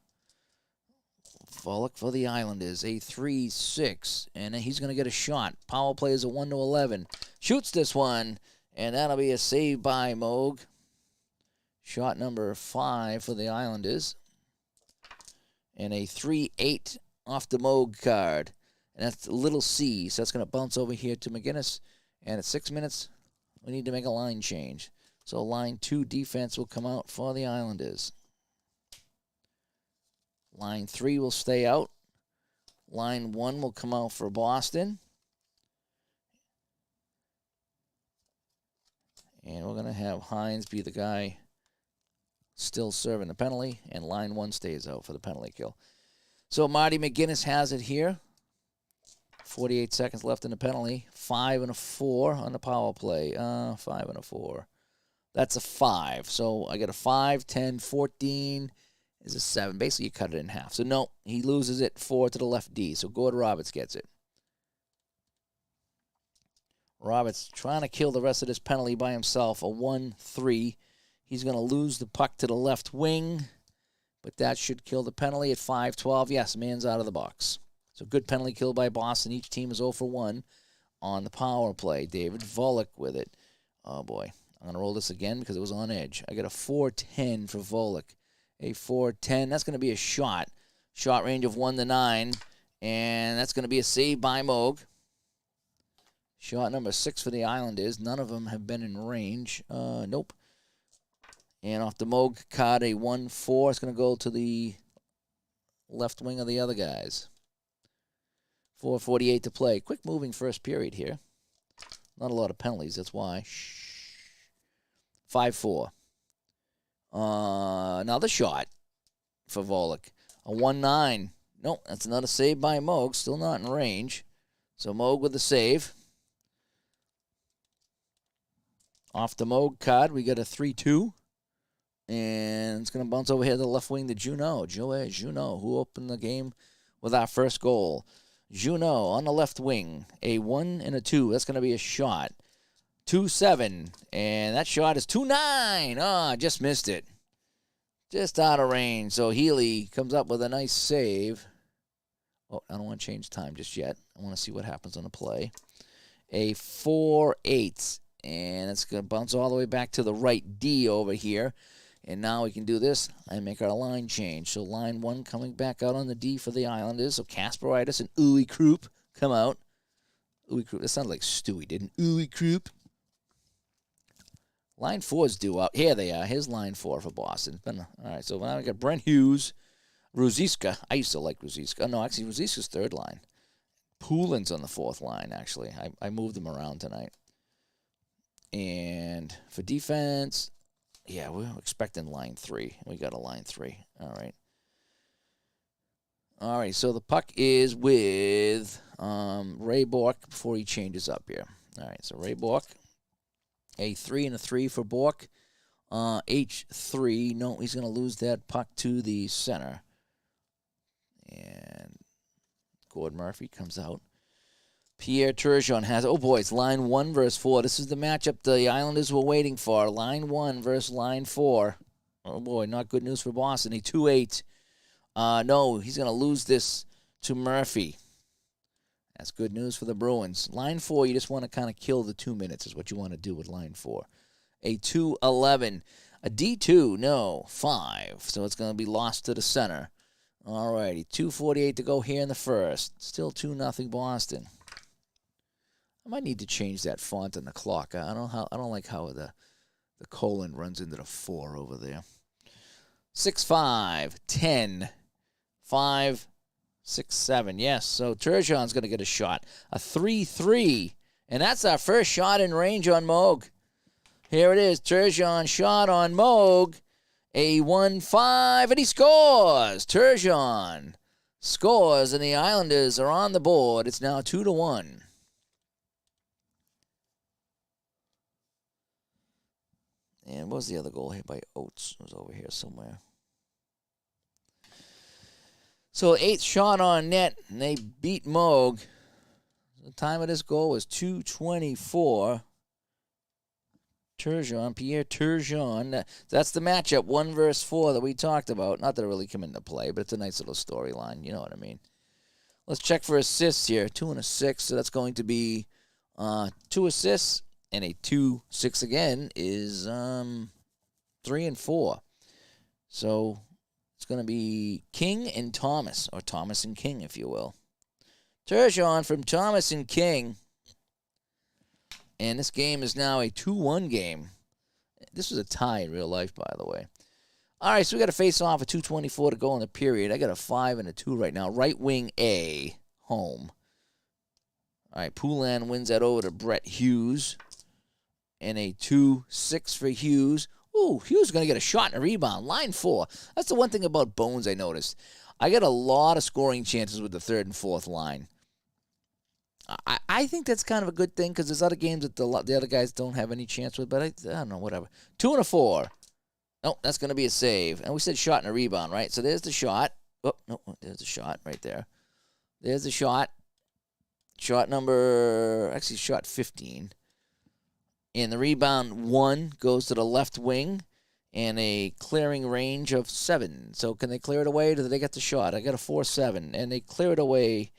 Volek for the Islanders, a 3-6, and he's going to get a shot. Power play is a 1-11. Shoots this one, and that'll be a save by Moog. Shot number 5 for the Islanders. And a 3-8 off the Moog card. And that's little C, so that's going to bounce over here to McGinnis. And at 6 minutes, we need to make a line change. So line 2 defense will come out for the Islanders. Line 3 will stay out. Line 1 will come out for Boston. And we're going to have Hines be the guy still serving the penalty. And line 1 stays out for the penalty kill. So Marty McGinnis has it here. 48 seconds left in the penalty. 5 and a 4 on the power play. 5 and a 4. That's a 5. So I get a 5, 10, 14 is a 7. Basically, you cut it in half. So, no, he loses it 4 to the left D. So, Gordon Roberts gets it. Roberts trying to kill the rest of this penalty by himself. A 1-3. He's going to lose the puck to the left wing. But that should kill the penalty at 5-12. Yes, man's out of the box. So, good penalty kill by Boston. Each team is 0 for 1 on the power play. David Volek with it. Oh, boy. I'm going to roll this again because it was on edge. I got a 4-10 for Volek. A 4-10. That's going to be a shot. Shot range of 1-9. And that's going to be a save by Moog. Shot number 6 for the Islanders. None of them have been in range. Nope. And off the Moog card, a 1-4. It's going to go to the left wing of the other guys. 4:48 to play. Quick moving first period here. Not a lot of penalties. That's why. 5-4. Another shot for Volek. A 1-9. Nope, that's another save by Moog. Still not in range. So Moog with the save. Off the Moog card, we got a 3-2. And it's going to bounce over here to the left wing to Juneau. Joey Juneau, who opened the game with our first goal. Juneau on the left wing. A 1 and a 2. That's going to be a shot. 2-7, and that shot is 2-9. Oh, just missed it. Just out of range. So Healy comes up with a nice save. Oh, I don't want to change time just yet. I want to see what happens on the play. A 4-8, and it's going to bounce all the way back to the right D over here. And now we can do this and make our line change. So line 1 coming back out on the D for the Islanders. So Kasperitis and Uwe Krupp come out. Uwe Krupp, that sounded like Stewie, didn't Uwe Krupp? Line 4's due out. Here they are. Here's line 4 for Boston. All right, so now we got Brent Hughes, Ruziska. I used to like Ruziska. No, actually, Ruziska's third line. Poulin's on the 4th line, actually. I moved them around tonight. And for defense, yeah, we're expecting line 3. We got a line 3. All right. All right, so the puck is with Ray Bork before he changes up here. All right, so Ray Bork. A 3 and a 3 for Bork. H3. No, he's going to lose that puck to the center. And Gord Murphy comes out. Pierre Turgeon has, oh boy, it's line 1 versus 4. This is the matchup the Islanders were waiting for. Line 1 versus line 4. Oh boy, not good news for Boston. He 2-8. No, he's going to lose this to Murphy. That's good news for the Bruins. Line 4, you just want to kind of kill the 2 minutes is what you want to do with line 4. A 2-11. A D2, no, 5. So it's going to be lost to the center. All righty, 2:48 to go here in the first. Still 2-0 Boston. I might need to change that font on the clock. I don't like how the colon runs into the 4 over there. 6-5, 10, 5, 6, 7. Yes, so Turgeon's going to get a shot. A 3-3, and that's our first shot in range on Moog. Here it is, Turgeon shot on Moog. A 1-5, and he scores. Turgeon scores, and the Islanders are on the board. It's now 2-1. And what was the other goal here by Oates? It was over here somewhere. So 8th shot on net, and they beat Moog. The time of this goal was 2:24. Turgeon, Pierre Turgeon. That's the matchup, 1 versus 4 that we talked about. Not that it really come into play, but it's a nice little storyline. You know what I mean. Let's check for assists here. 2 and a 6, so that's going to be 2 assists. And a 2-6 again is 3 and 4. So it's going to be King and Thomas, or Thomas and King, if you will. Turgeon from Thomas and King. And this game is now a 2-1 game. This was a tie in real life, by the way. All right, so we got to face off at 2:24 to go in the period. I got a 5 and a 2 right now. Right wing A, home. All right, Poulin wins that over to Brett Hughes. And a 2-6 for Hughes. Ooh, Hughes is going to get a shot and a rebound. Line 4. That's the one thing about Bones I noticed. I get a lot of scoring chances with the 3rd and 4th line. I think that's kind of a good thing because there's other games that the other guys don't have any chance with, but I don't know, whatever. 2 and a 4. Oh, that's going to be a save. And we said shot and a rebound, right? So there's the shot. Oh, no, there's the shot right there. There's the shot. Shot number, actually shot 15. And the rebound 1 goes to the left wing and a clearing range of 7. So can they clear it away? Do they get the shot? I got a 4-7. And they clear it away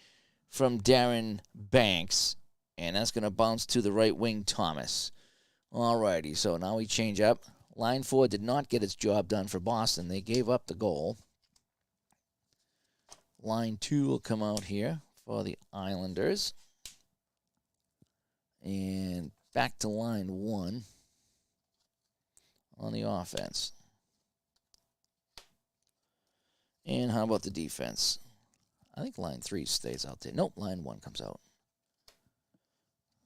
from Darren Banks. And that's going to bounce to the right wing, Thomas. All righty. So now we change up. Line 4 did not get its job done for Boston. They gave up the goal. Line 2 will come out here for the Islanders. And back to line 1 on the offense. And how about the defense? I think line 3 stays out there. Nope, line 1 comes out.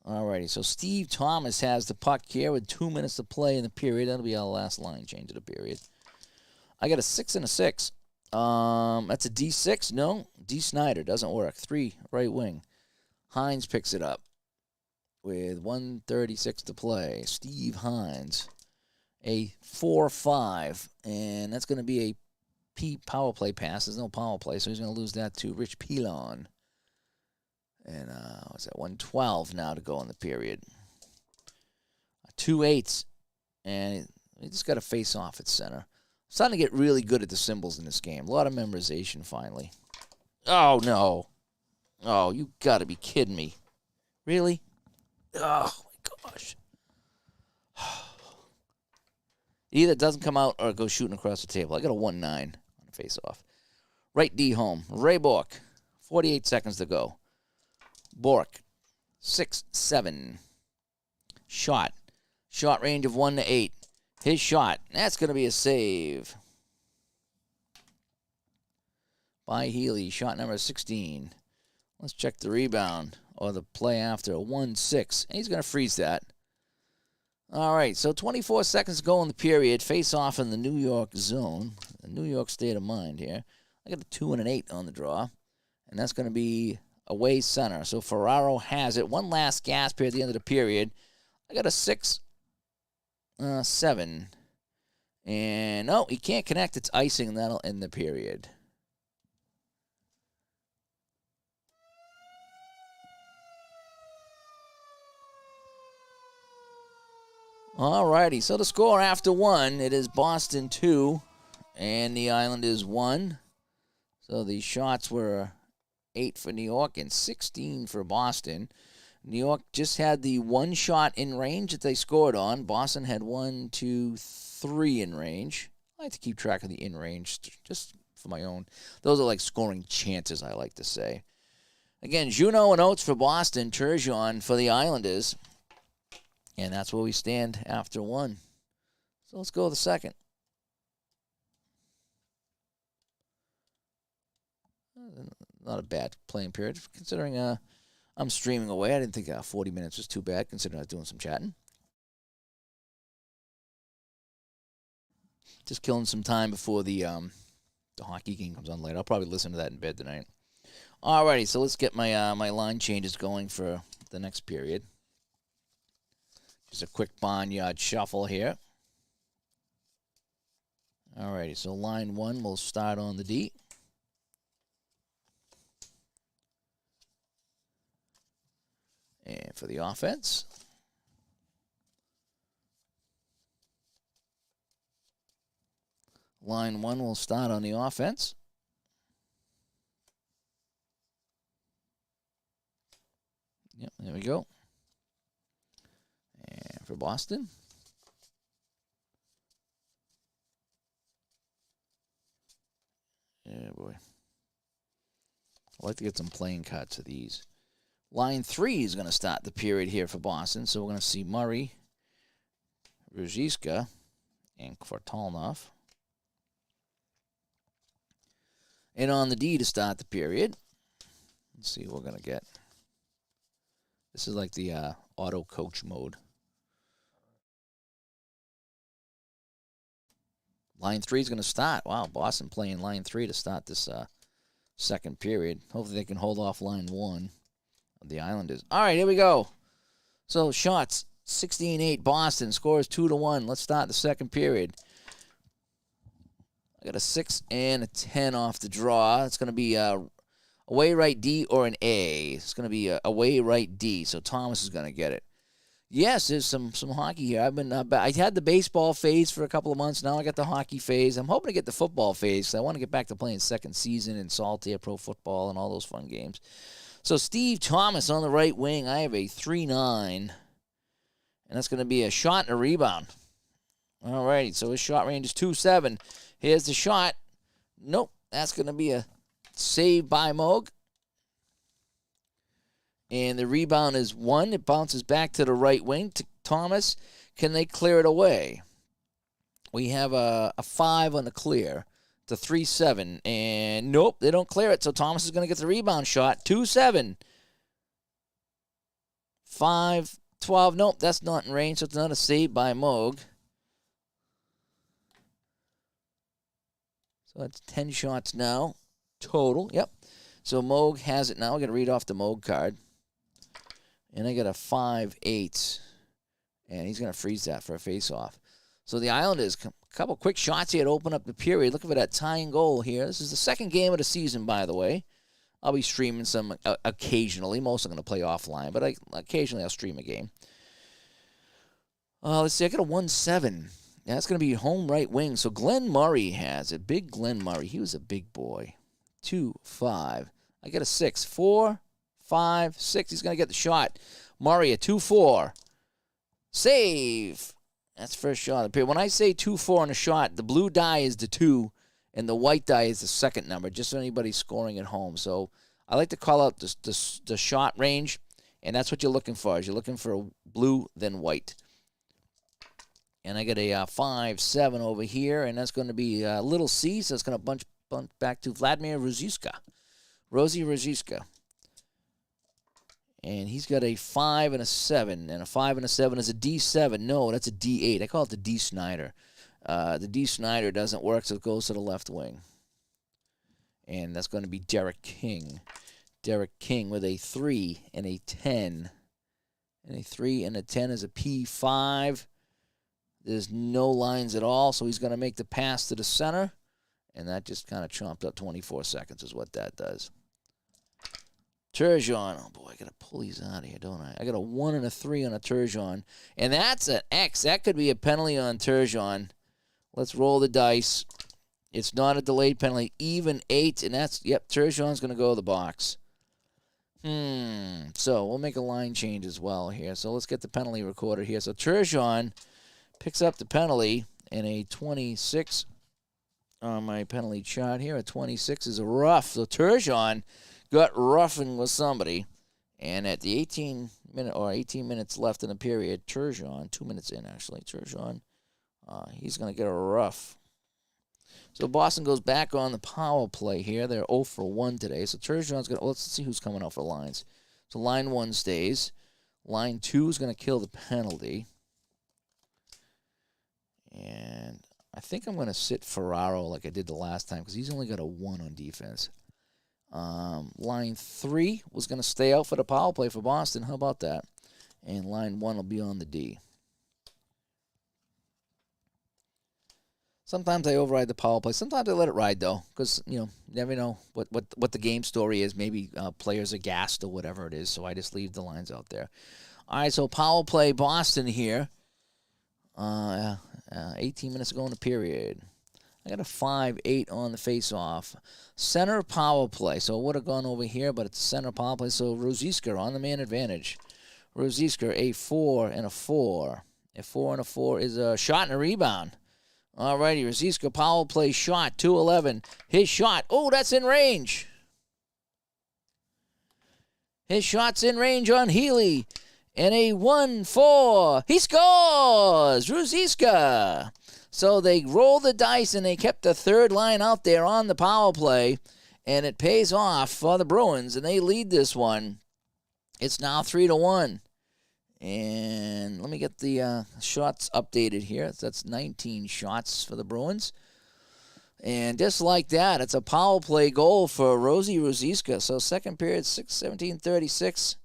Alrighty, so Steve Thomas has the puck here with 2 minutes to play in the period. That'll be our last line change of the period. I got a 6 and a 6. That's a D6? No, D Snyder doesn't work. 3, right wing. Hines picks it up with 1:36 to play. Steve Hines, a 4-5, and that's going to be a power play pass. There's no power play, so he's going to lose that to Rich Pilon. And what's that? 1:12 now to go in the period. 2-8, and he just got to face off at center. I'm starting to get really good at the symbols in this game. A lot of memorization finally. Oh no! Oh, you got to be kidding me! Really? Oh, my gosh. Either it doesn't come out or it goes shooting across the table. I got a 1-9 on the face-off. Right D home. Ray Bork. 48 seconds to go. Bork. 6-7. Shot. Shot range of 1 to 8. His shot. That's going to be a save. By Healy. Shot number 16. Let's check the rebound or the play after. 1-6. And he's going to freeze that. All right, so 24 seconds to go in the period. Face off in the New York zone. The New York state of mind here. I got a 2 and an 8 on the draw. And that's going to be away center. So Ferraro has it. One last gasp here at the end of the period. I got a 6-7. And no, he can't connect. It's icing, and that'll end the period. All righty, so the score after 1, it is Boston 2 and the Islanders 1. So the shots were 8 for New York and 16 for Boston. New York just had the 1 shot in range that they scored on. Boston had 1, 2, 3 in range. I like to keep track of the in range just for my own. Those are like scoring chances, I like to say. Again, Juneau and Oates for Boston, Turgeon for the Islanders. And that's where we stand after 1. So let's go to the second. Not a bad playing period, considering I'm streaming away. I didn't think 40 minutes was too bad, considering I was doing some chatting. Just killing some time before the hockey game comes on later. I'll probably listen to that in bed tonight. Alrighty, so let's get my my line changes going for the next period. Just a quick barnyard shuffle here. Alrighty, so line 1 will start on the D. And for the offense, line 1 will start on the offense. Yep, there we go. And for Boston, yeah, boy. I'd like to get some playing cuts of these. Line 3 is going to start the period here for Boston. So we're going to see Murray, Ruzicka, and Kvartalnov. And on the D to start the period, let's see what we're going to get. This is like the auto coach mode. Line 3 is going to start. Wow, Boston playing line 3 to start this second period. Hopefully they can hold off line 1. The Islanders. All right, here we go. So shots 16-8 Boston, scores 2-1. Let's start the second period. I got a 6 and a 10 off the draw. It's going to be away right D or an A. It's going to be away right D. So Thomas is going to get it. Yes, there's some hockey here. I had the baseball phase for a couple of months. Now I got the hockey phase. I'm hoping to get the football phase because I want to get back to playing second season in Saltair Pro Football and all those fun games. So Steve Thomas on the right wing. I have a 3-9. And that's going to be a shot and a rebound. All right, so his shot range is 2-7. Here's the shot. Nope, that's going to be a save by Moog. And the rebound is 1. It bounces back to the right wing to Thomas. Can they clear it away? We have a 5 on the clear. It's a 3-7. And nope, they don't clear it. So Thomas is going to get the rebound shot. 2-7. 5-12. Nope, that's not in range. So it's not a save by Moog. So that's 10 shots now. Total. Yep. So Moog has it now. I'm going to read off the Moog card. And I got a 5-8. And he's going to freeze that for a face-off. So the Islanders, a couple quick shots here to open up the period. Looking for that tying goal here. This is the second game of the season, by the way. I'll be streaming some occasionally. Most I'm going to play offline, but occasionally I'll stream a game. Let's see. I got a 1-7. That's going to be home right wing. So Glenn Murray has it. Big Glenn Murray. He was a big boy. 2-5. I got a 6. 4, 5, 6. He's going to get the shot. Murray, a 2-4. Save. That's first shot of the period. When I say 2-4 on a shot, the blue die is the 2, and the white die is the second number, just so anybody's scoring at home. So I like to call out the shot range, and that's what you're looking for. Is you're looking for a blue, then white. And I got a 5-7 over here, and that's going to be little C, so it's going to bunch back to Vladimir Ruzicka. Rosie Ruzicka. And he's got a 5 and a 7, and a 5 and a 7 is a D7. No, that's a D8. I call it the D Snyder. The D Snyder doesn't work, so it goes to the left wing. And that's going to be Derek King. Derek King with a 3 and a 10. And a 3 and a 10 is a P5. There's no lines at all, so he's going to make the pass to the center. And that just kind of chomped up 24 seconds is what that does. Turgeon. Oh, boy, I got to pull these out of here, don't I? I got a 1 and a 3 on a Turgeon. And that's an X. That could be a penalty on Turgeon. Let's roll the dice. It's not a delayed penalty. Even 8, and that's, yep, Turgeon's going to go to the box. So we'll make a line change as well here. So let's get the penalty recorded here. So Turgeon picks up the penalty, and a 26 on my penalty chart here. A 26 is a rough. So Turgeon got roughing with somebody. And at the 18 minutes left in the period, Turgeon, 2 minutes in actually, Turgeon, he's going to get a rough. So Boston goes back on the power play here. They're 0 for 1 today. So Turgeon's going to, let's see who's coming out for lines. So line 1 stays. Line 2 is going to kill the penalty. And I think I'm going to sit Ferraro like I did the last time because he's only got a 1 on defense. Line 3 was going to stay out for the power play for Boston. How about that? And line 1 will be on the D. Sometimes I override the power play. Sometimes I let it ride, though, because, you never know what the game story is. Maybe players are gassed or whatever it is, so I just leave the lines out there. All right, so power play Boston here. 18 minutes ago in the period. I got a 5-8 on the face-off. Center power play. So it would have gone over here, but it's center power play. So Ruzicka on the man advantage. Ruzicka, a 4 and a 4. A 4 and a 4 is a shot and a rebound. All righty, Ruzicka power play shot, 2-11. His shot, oh, that's in range. His shot's in range on Healy. And a 1-4. He scores! Ruzicka. So they rolled the dice and they kept the third line out there on the power play. And it pays off for the Bruins. And they lead this one. It's now 3-1. And let me get the shots updated here. That's 19 shots for the Bruins. And just like that, it's a power play goal for Rosie Ruzicka. So second period, 6:17:36.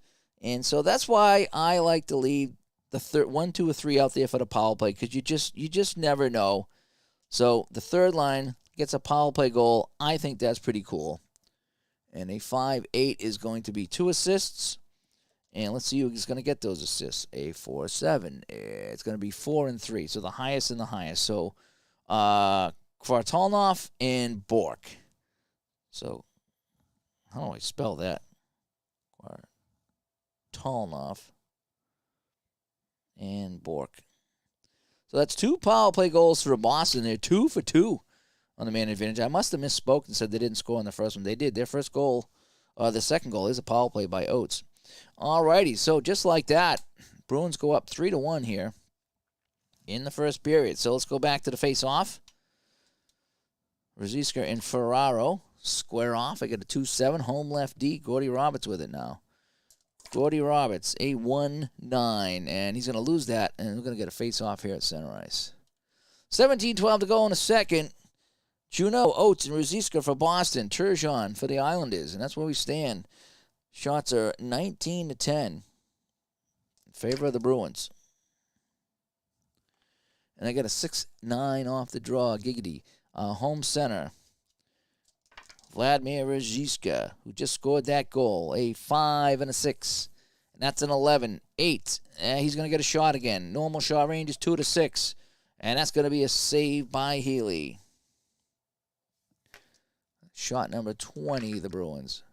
And so that's why I like to leave the 1, 2, or 3 out there for the power play because you just never know. So the third line gets a power play goal. I think that's pretty cool. And a 5-8 is going to be 2 assists. And let's see who's going to get those assists. A 4-7. It's going to be 4 and 3. So the highest and the highest. So Kvartalnov and Bork. So how do I spell that? Kvartalnov and Bork. So that's 2 power play goals for Boston. They're 2 for 2 on the man advantage. I must have misspoke and said they didn't score on the first one. They did. Their first goal, the second goal, is a power play by Oates. Alrighty, so just like that, Bruins go up 3-1 here in the first period. So let's go back to the face-off. Ruzicka and Ferraro square off. I got a 2-7, home left D. Gordy Roberts with it now. Gordy Roberts, a 1-9, and he's going to lose that, and we're going to get a face-off here at center ice. 17-12 to go in the second. Juneau, Oates, and Ruzicka for Boston. Turgeon for the Islanders, and that's where we stand. Shots are 19-10 in favor of the Bruins. And I got a 6-9 off the draw, Giggity. Home center, Vladimir Ruzicka, who just scored that goal. A 5 and a 6. And that's an 11. 8. He's going to get a shot again. Normal shot range is 2 to 6. And that's going to be a save by Healy. Shot number 20, the Bruins.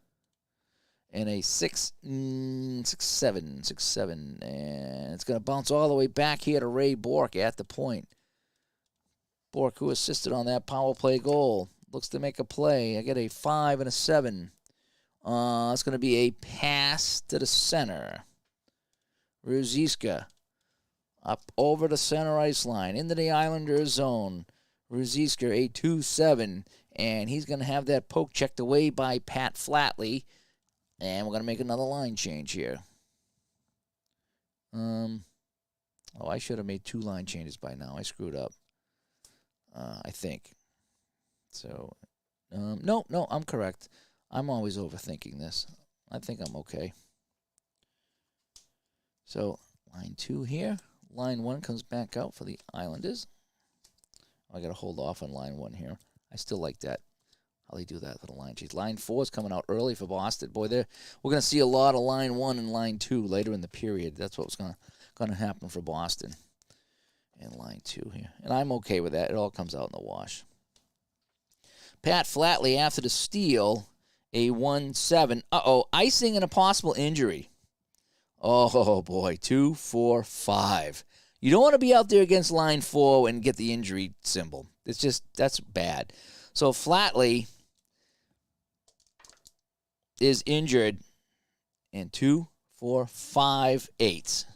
And a 6-7. And it's going to bounce all the way back here to Ray Bork at the point. Bork, who assisted on that power play goal, looks to make a play. I get a 5 and a 7. It's going to be a pass to the center. Ruzicka up over the center ice line into the Islanders zone. Ruzicka, a 2-7. And he's going to have that poke checked away by Pat Flatley. And we're going to make another line change here. I should have made 2 line changes by now. I screwed up. I think. So, no, I'm correct. I'm always overthinking this. I think I'm okay. So, line 2 here. Line 1 comes back out for the Islanders. I got to hold off on line 1 here. I still like that. how they do that for the line sheets. Line 4 is coming out early for Boston. Boy, we're going to see a lot of line 1 and line 2 later in the period. That's what's going to happen for Boston. And line 2 here. And I'm okay with that. It all comes out in the wash. Pat Flatley after the steal, a 1-7. Icing and a possible injury. Oh, boy, 2, 4, 5. You don't want to be out there against line 4 and get the injury symbol. That's bad. So Flatley is injured in 2, 4, 5, 8.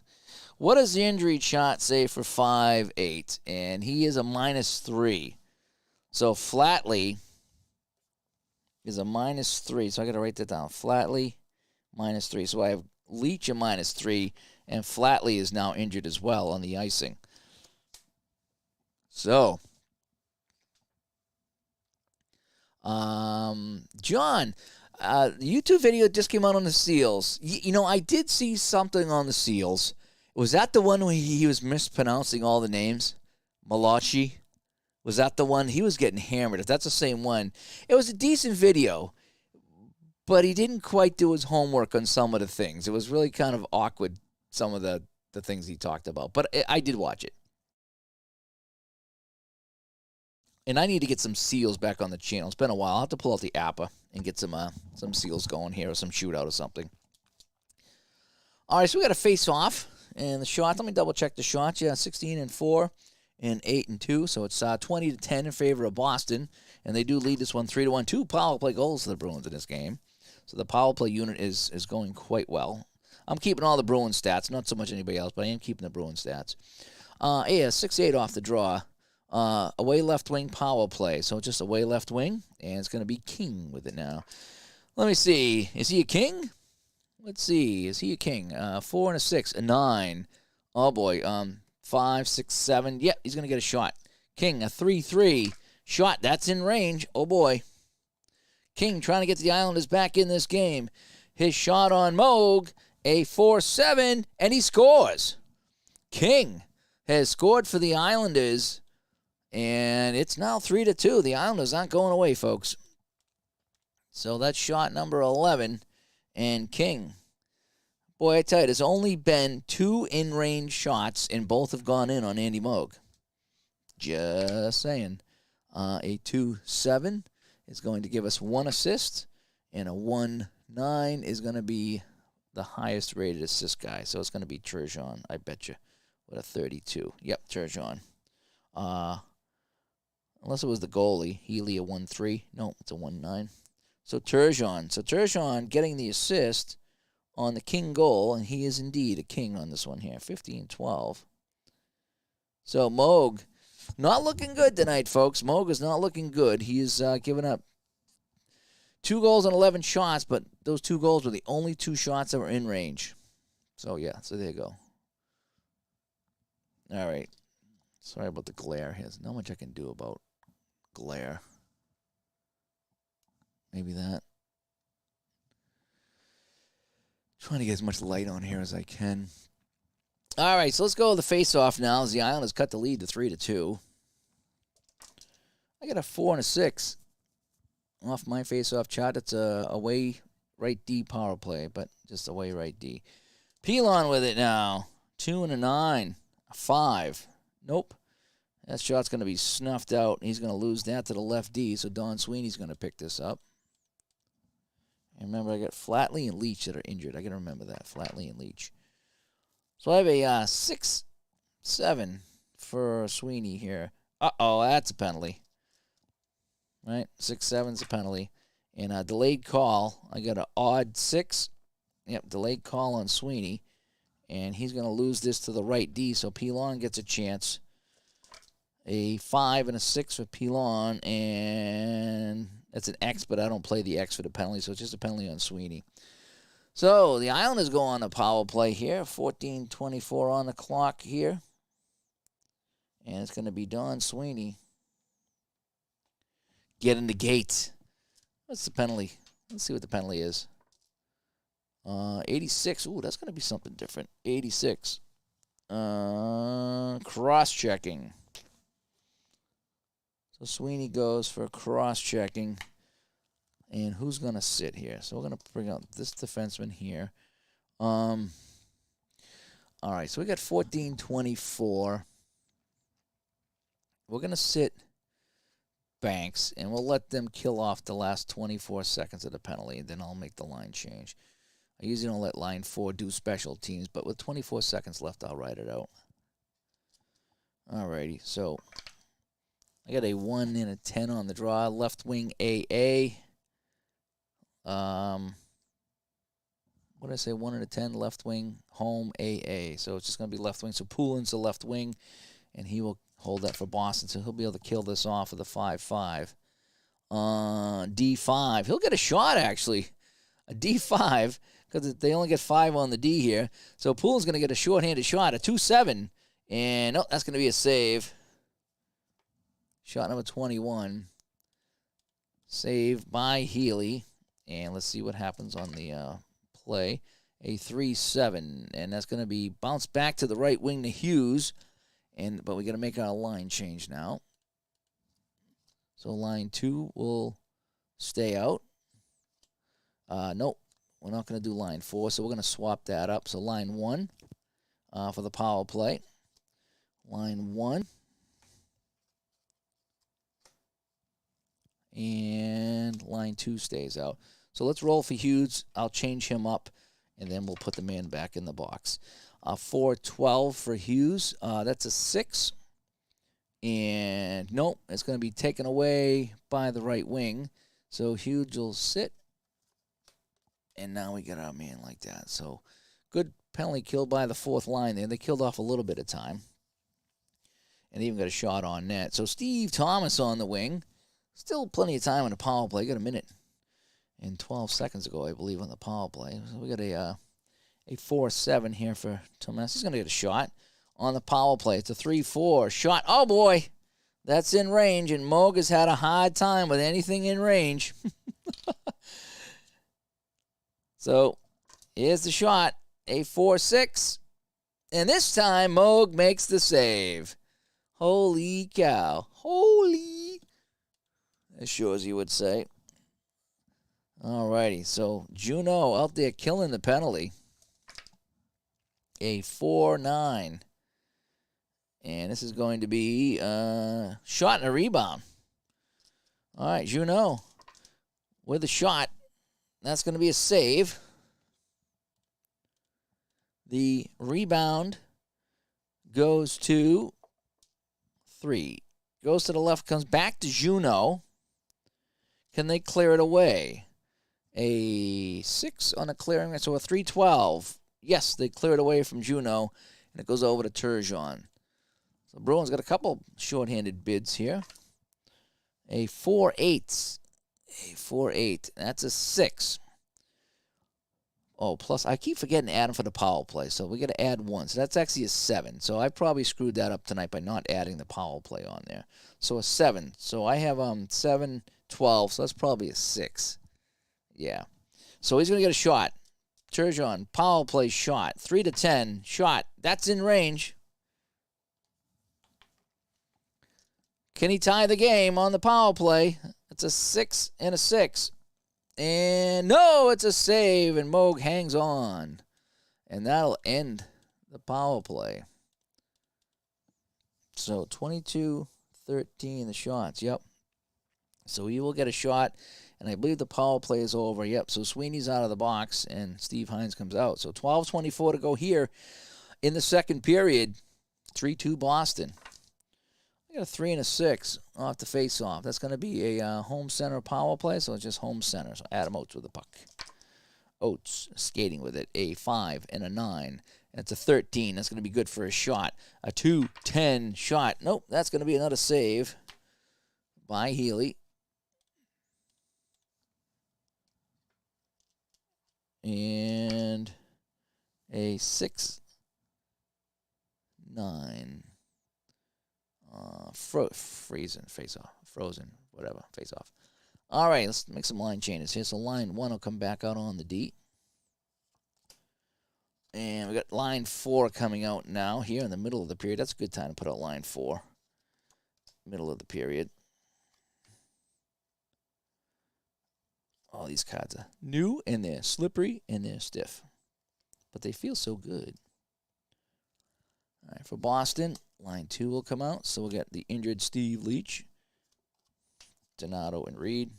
What does the injury chart say for 5-8? And he is a -3. So Flatley is a -3. So I got to write that down. Flatley, -3. So I have Leach a -3, and Flatley is now injured as well on the icing. So, John, the YouTube video just came out on the seals. I did see something on the seals. Was that the one where he was mispronouncing all the names? Malachi? Was that the one? He was getting hammered. If that's the same one. It was a decent video, but he didn't quite do his homework on some of the things. It was really kind of awkward, some of the things he talked about. But I did watch it. And I need to get some seals back on the channel. It's been a while. I'll have to pull out the APA and get some seals going here or some shootout or something. All right, so we got a face-off. And the shots, let me double-check the shots. Yeah, 16-4 and 8-2. So it's 20-10 in favor of Boston. And they do lead this one 3-1. 2 power play goals for the Bruins in this game. So the power play unit is going quite well. I'm keeping all the Bruins stats, not so much anybody else, but I am keeping the Bruins stats. 6-8 off the draw. Away left wing power play. So just away left wing, and it's going to be King with it now. Let me see. Is he a king? Let's see. Is he a king? 4 and a 6, a 9. Oh boy. 5, 6, 7. Yep, he's going to get a shot. King, a 3-3 shot. That's in range. Oh boy. King trying to get the Islanders back in this game. His shot on Moog, a 4-7, and he scores. King has scored for the Islanders, and it's now 3-2. The Islanders aren't going away, folks. So that's shot number 11, and King. Boy, I tell you, there's only been 2 in-range shots, and both have gone in on Andy Moog. Just saying. A 2-7 is going to give us 1 assist, and a 1-9 is going to be the highest rated assist guy. So it's going to be Turgeon, I bet you, with a 32. Yep, Turgeon. Unless it was the goalie, Healy a 1-3. No, it's a 1-9. So Turgeon. So Turgeon getting the assist on the King goal, and he is indeed a king on this one here, 15-12. So Moog, not looking good tonight, folks. Moog is not looking good. He is giving up 2 goals and 11 shots, but those 2 goals were the only 2 shots that were in range. So, yeah, so there you go. All right. Sorry about the glare. There's not much I can do about glare. Maybe that. Trying to get as much light on here as I can. All right, so let's go with the face-off now as the Islanders cut the lead to 3-2. I got a 4 and a 6 off my face-off chart. That's a away right D power play, but just away right D. Pilon with it now. 2 and a 9. A 5. Nope. That shot's going to be snuffed out. He's going to lose that to the left D, so Don Sweeney's going to pick this up. And remember, I got Flatley and Leach that are injured. I got to remember that, Flatley and Leach. So I have a 6-7 for Sweeney here. Uh-oh, that's a penalty. Right, 6-7's a penalty. And a delayed call. I got an odd 6. Yep, delayed call on Sweeney. And he's going to lose this to the right D, so Pilon gets a chance. A 5 and a 6 for Pilon, and that's an X, but I don't play the X for the penalty, so it's just a penalty on Sweeney. So the Islanders go on the power play here. 14:24 on the clock here. And it's going to be Don Sweeney. Get in the gate. What's the penalty? Let's see what the penalty is. 86. Ooh, that's going to be something different. 86. Cross-checking. So Sweeney goes for cross-checking. And who's going to sit here? So we're going to bring out this defenseman here. All right, so we got 14-24. We're going to sit Banks, and we'll let them kill off the last 24 seconds of the penalty, and then I'll make the line change. I usually don't let line 4 do special teams, but with 24 seconds left, I'll write it out. All righty, so I got a 1 and a 10 on the draw. Left wing AA. What did I say? 1 and a 10, left wing, home AA. So it's just going to be left wing. So Poulin's the left wing, and he will hold that for Boston. So he'll be able to kill this off with a 5-5. D5. He'll get a shot, actually. A D5, because they only get 5 on the D here. So Poulin's going to get a shorthanded shot, a 2-7. And, no, that's going to be a save. Shot number 21. Save by Healy. And let's see what happens on the play. A 3-7. And that's going to be bounced back to the right wing to Hughes. But we got to make our line change now. So line 2 will stay out. Nope. We're not going to do line 4. So we're going to swap that up. So line 1 for the power play. Line 1. And line 2 stays out. So let's roll for Hughes. I'll change him up, and then we'll put the man back in the box. 4-12 for Hughes. That's a 6. And nope, it's going to be taken away by the right wing. So Hughes will sit. And now we get our man like that. So good penalty kill by the fourth line there. They killed off a little bit of time. And even got a shot on net. So Steve Thomas on the wing. Still plenty of time on the power play. Got a minute and 12 seconds ago, I believe, on the power play. So we got a 4-7 here for Thomas. He's going to get a shot on the power play. It's a 3-4 shot. Oh, boy. That's in range, and Moog has had a hard time with anything in range. So here's the shot. A 4-6. And this time, Moog makes the save. Holy cow. Holy. As sure as you would say. All righty. So Juneau out there killing the penalty. A 4-9. And this is going to be a shot and a rebound. All right, Juneau with a shot. That's going to be a save. The rebound goes to 3. Goes to the left, comes back to Juneau. Can they clear it away? A 6 on a clearing, so a 3-12. Yes, they clear it away from Juneau, and it goes over to Turgeon. So Bruins got a couple shorthanded bids here. A 4-8. A 4-8. That's a 6. Oh, plus I keep forgetting to add them for the power play, so we got to add 1. So that's actually a 7. So I probably screwed that up tonight by not adding the power play on there. So a 7. So I have 7, 12. So that's probably a 6. Yeah. So he's going to get a shot. Turgeon, power play shot. 3-10 shot. That's in range. Can he tie the game on the power play? It's a 6 and a 6. And no, it's a save, and Moog hangs on. And that'll end the power play. So 22-13 the shots. Yep. So he will get a shot, and I believe the power play is over. Yep, so Sweeney's out of the box, and Steve Hines comes out. So 12:24 to go here in the second period. 3-2 Boston. We got a 3 and a 6 off the face-off. That's going to be a home center power play, so it's just home center. So Adam Oates with the puck. Oates skating with it. A 5 and a 9. And it's a 13. That's going to be good for a shot. A 2-10 shot. Nope, that's going to be another save by Healy. And a 6-9. Frozen, whatever, face off. All right, let's make some line changes here. So line 1 will come back out on the D. And we got line 4 coming out now here in the middle of the period. That's a good time to put out line 4. Middle of the period. All these cards are new, and they're slippery, and they're stiff. But they feel so good. All right, for Boston, line 2 will come out. So we'll get the injured Steve Leach, Donato, and Reed.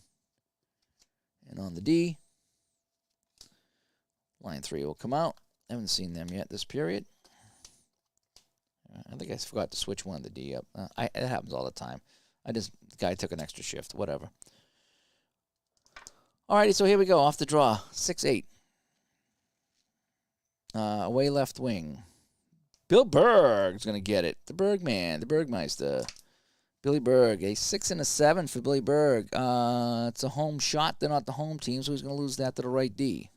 And on the D, line 3 will come out. Haven't seen them yet this period. I think I forgot to switch one of the D up. It happens all the time. The guy took an extra shift, whatever. Alrighty, so here we go. Off the draw. 6-8. Away left wing. Bill Berg's going to get it. The Bergman, the Bergmeister. Billy Berg. A 6 and a 7 for Billy Berg. It's a home shot. They're not the home team, so he's going to lose that to the right D.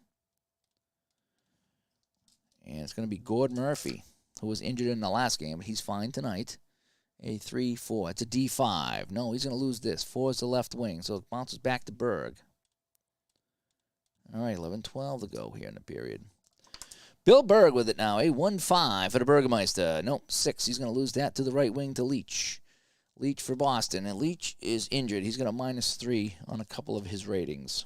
And it's going to be Gord Murphy, who was injured in the last game, but he's fine tonight. A 3-4. It's a D5. No, he's going to lose this. 4 is the left wing, so it bounces back to Berg. All right, 11-12 to go here in the period. Bill Berg with it now. A 1-5 for the Burgermeister. Nope, 6. He's going to lose that to the right wing to Leach. Leach for Boston. And Leach is injured. He's got a -3 on a couple of his ratings.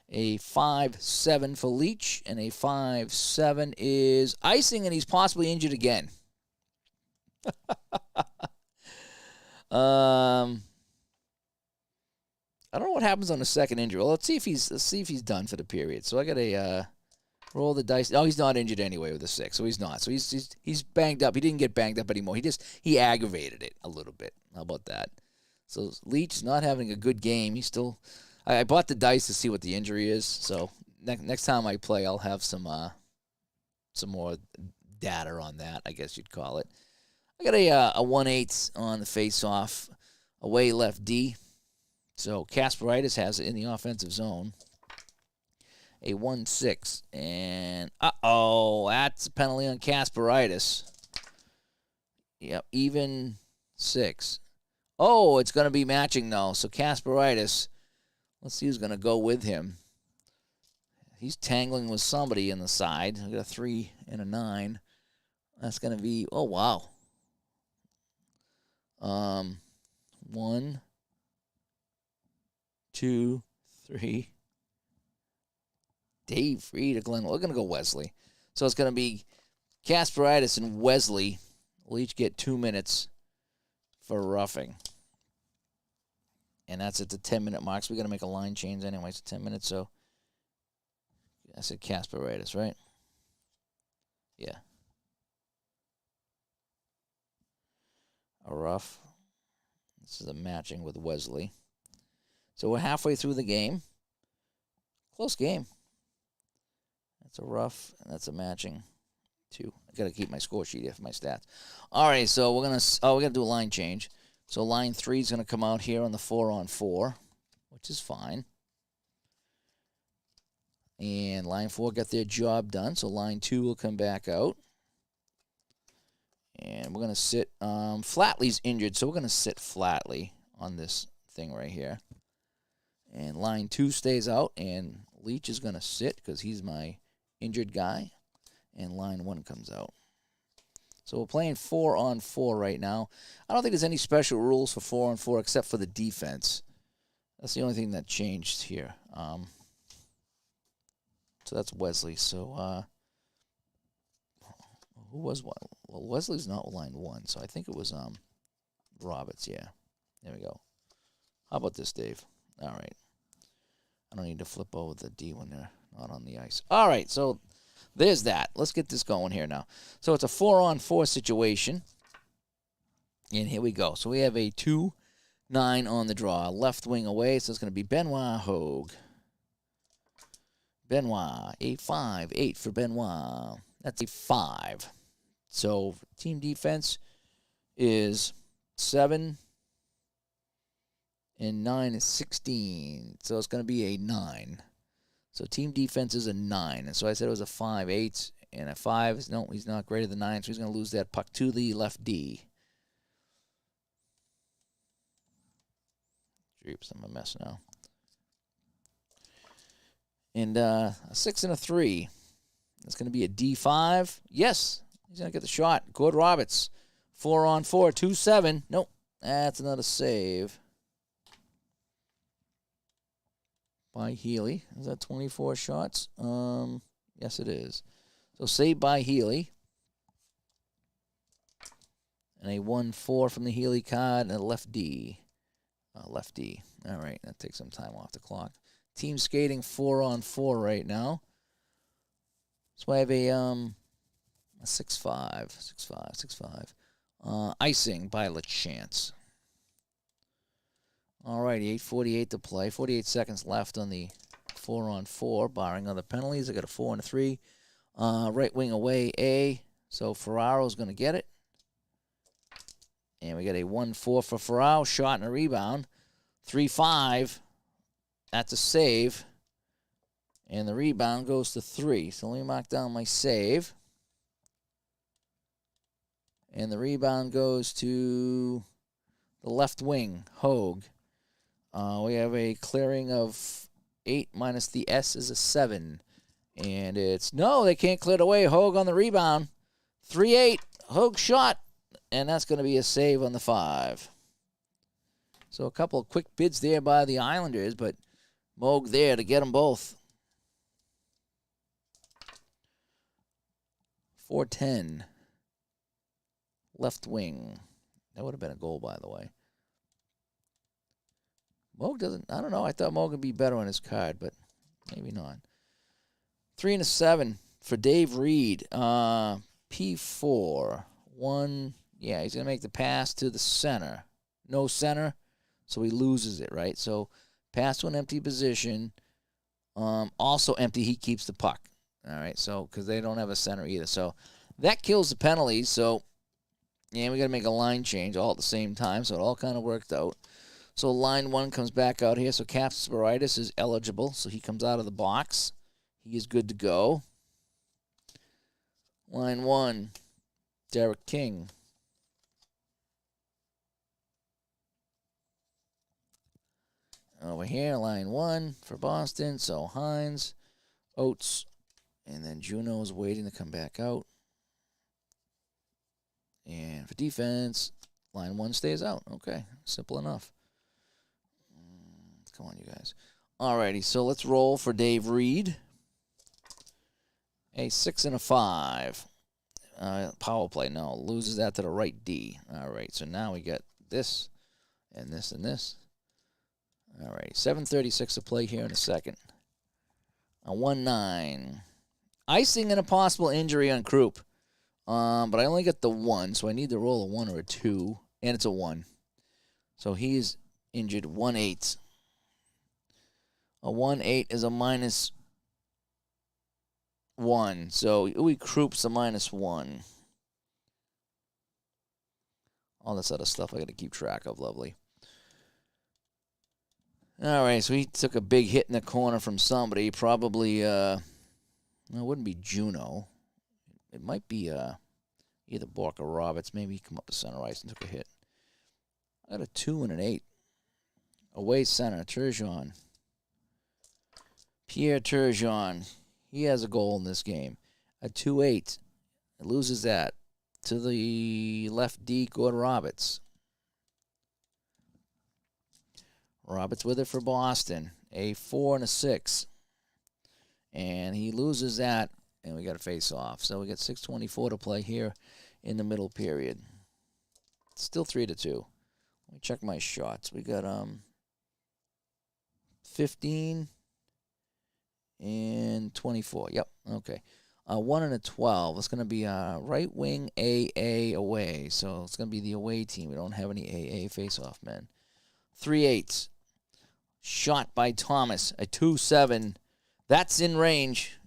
A 5-7 for Leach. And a 5-7 is icing, and he's possibly injured again. I don't know what happens on the second injury. Well, let's see if he's done for the period. So I got a roll the dice. No, he's not injured anyway with a 6, so he's not. So he's banged up. He didn't get banged up anymore. He aggravated it a little bit. How about that? So Leach's not having a good game. He's still. I bought the dice to see what the injury is. So next time I play, I'll have some more data on that, I guess you'd call it. I got a 1-8 on the face-off. Away left D. So Kasperitis has it in the offensive zone. A 1-6. And, that's a penalty on Kasperitis. Yep, even 6. Oh, it's going to be matching, though. So Kasperitis, let's see who's going to go with him. He's tangling with somebody in the side. I got a 3 and a 9. That's going to be, oh, wow. 1, 2, 3. Dave Reed or Glenn. We're going to go Wesley. So it's going to be Kasperitis and Wesley will each get 2 minutes for roughing. And that's at the 10-minute mark. So we're going to make a line change anyway. It's 10 minutes. So I said Kasperitis, right? Yeah. A rough. This is a matching with Wesley. So we're halfway through the game. Close game. That's a rough, and that's a matching 2. I got to keep my score sheet here for my stats. All right, so we're gonna do a line change. So line 3 is gonna come out here on the 4-on-4, which is fine. And line 4 got their job done, so line 2 will come back out. And we're gonna sit. Flatley's injured, so we're gonna sit Flatley on this thing right here. And line 2 stays out, and Leach is gonna sit because he's my injured guy, and line 1 comes out. So we're playing 4-on-4 right now. I don't think there's any special rules for 4-on-4 except for the defense. That's the only thing that changed here. So that's Wesley. So who was one? Well, Wesley's not line 1, so I think it was Roberts. Yeah, there we go. How about this, Dave? All right. I don't need to flip over the D when they're not on the ice. All right, so there's that. Let's get this going here now. So it's a 4-on-4 situation. And here we go. So we have a 2-9 on the draw. Left wing away, so it's going to be Benoit Hogue. Benoit, a 5-8 for Benoit. That's a 5. So team defense is 7. And 9 is 16. So it's going to be a 9. So team defense is a 9. And so I said it was a 5-8. And a 5 no, he's not greater than 9. So he's going to lose that puck to the left D. Oops, I'm a mess now. And a 6 and a 3. It's going to be a D5. Yes, he's going to get the shot. Gord Roberts. 4-on-4. 2-7. Nope. That's another save. by Healy. Is that 24 shots? Yes, it is. So saved by Healy. And a 1-4 from the Healy card and a lefty. Lefty. All right, that takes some time off the clock. Team skating 4-on-4 right now. So I have a 6-5. Icing by LaChance. All righty, 8:48 to play. 48 seconds left on the 4-on-4, barring other penalties. I got a 4 and a 3. Right wing away, A. So Ferraro's going to get it. And we got a 1-4 for Ferraro. Shot and a rebound. 3-5. That's a save. And the rebound goes to 3. So let me mark down my save. And the rebound goes to the left wing, Hogue. We have a clearing of 8 minus the S is a 7. And it's, no, they can't clear it away. Hogue on the rebound. 3-8. Hogue shot. And that's going to be a save on the 5. So a couple of quick bids there by the Islanders, but Moog there to get them both. 4-10. Left wing. That would have been a goal, by the way. Moog doesn't, I don't know. I thought Moog would be better on his card, but maybe not. 3 and a 7 for Dave Reed. P4. 1. Yeah, he's going to make the pass to the center. No center, so he loses it, right? So pass to an empty position. Also empty, he keeps the puck. All right, so because they don't have a center either. So that kills the penalties. So, yeah, we got to make a line change all at the same time. So it all kind of worked out. So line 1 comes back out here. So Kapsaritis is eligible. So he comes out of the box. He is good to go. Line 1, Derek King. Over here, line 1 for Boston. So Hines, Oates, and then Juno's waiting to come back out. And for defense, line 1 stays out. Okay, simple enough. Come on, you guys. Alrighty, so let's roll for Dave Reed. A 6 and a 5. Power play, no. Loses that to the right D. All right, so now we get this and this and this. All right, 7:36 to play here in a second. A 1-9. Icing and a possible injury on Krupp. But I only get the 1, so I need to roll a 1 or a 2, and it's a 1. So he's injured 1-8. A 1-8 is a -1. So Uwe Krupp's a -1. All this other stuff I got to keep track of, lovely. All right, so he took a big hit in the corner from somebody. Probably, it wouldn't be Juno. It might be either Bork or Roberts. Maybe he come up to center ice and took a hit. I got a 2 and an 8. Away center, Turgeon. Pierre Turgeon. He has a goal in this game. A 2-8. Loses that to the left D, Gordon Roberts. Roberts with it for Boston. A 4 and a 6. And he loses that, and we got to face off. So we got 6:24 to play here in the middle period. Still 3-2. Let me check my shots. We got 15 and 24. Yep, okay. 1 and a 12. It's going to be right wing AA away. So it's going to be the away team. We don't have any AA face-off men. 3-8. Shot by Thomas. A 2-7. That's in range.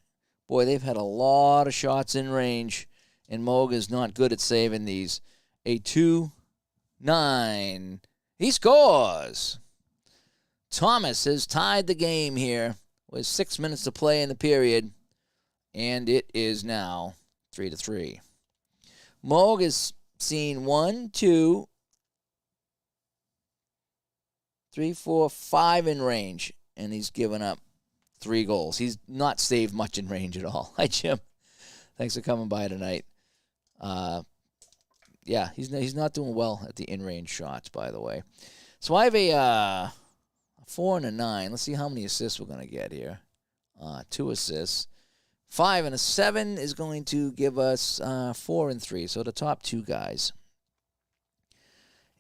Boy, they've had a lot of shots in range, and Moog is not good at saving these. A 2-9. He scores. Thomas has tied the game here with 6 minutes to play in the period, and it is now 3-3. Moog has seen 1, 2, 3, 4, 5 in range, and he's given up 3 goals. He's not saved much in range at all. Hi, Jim. Thanks for coming by tonight. Yeah, he's not doing well at the in-range shots, by the way. So I have a 4 and a 9. Let's see how many assists we're going to get here. 2 assists. 5 and a 7 is going to give us 4 and 3. So the top 2 guys.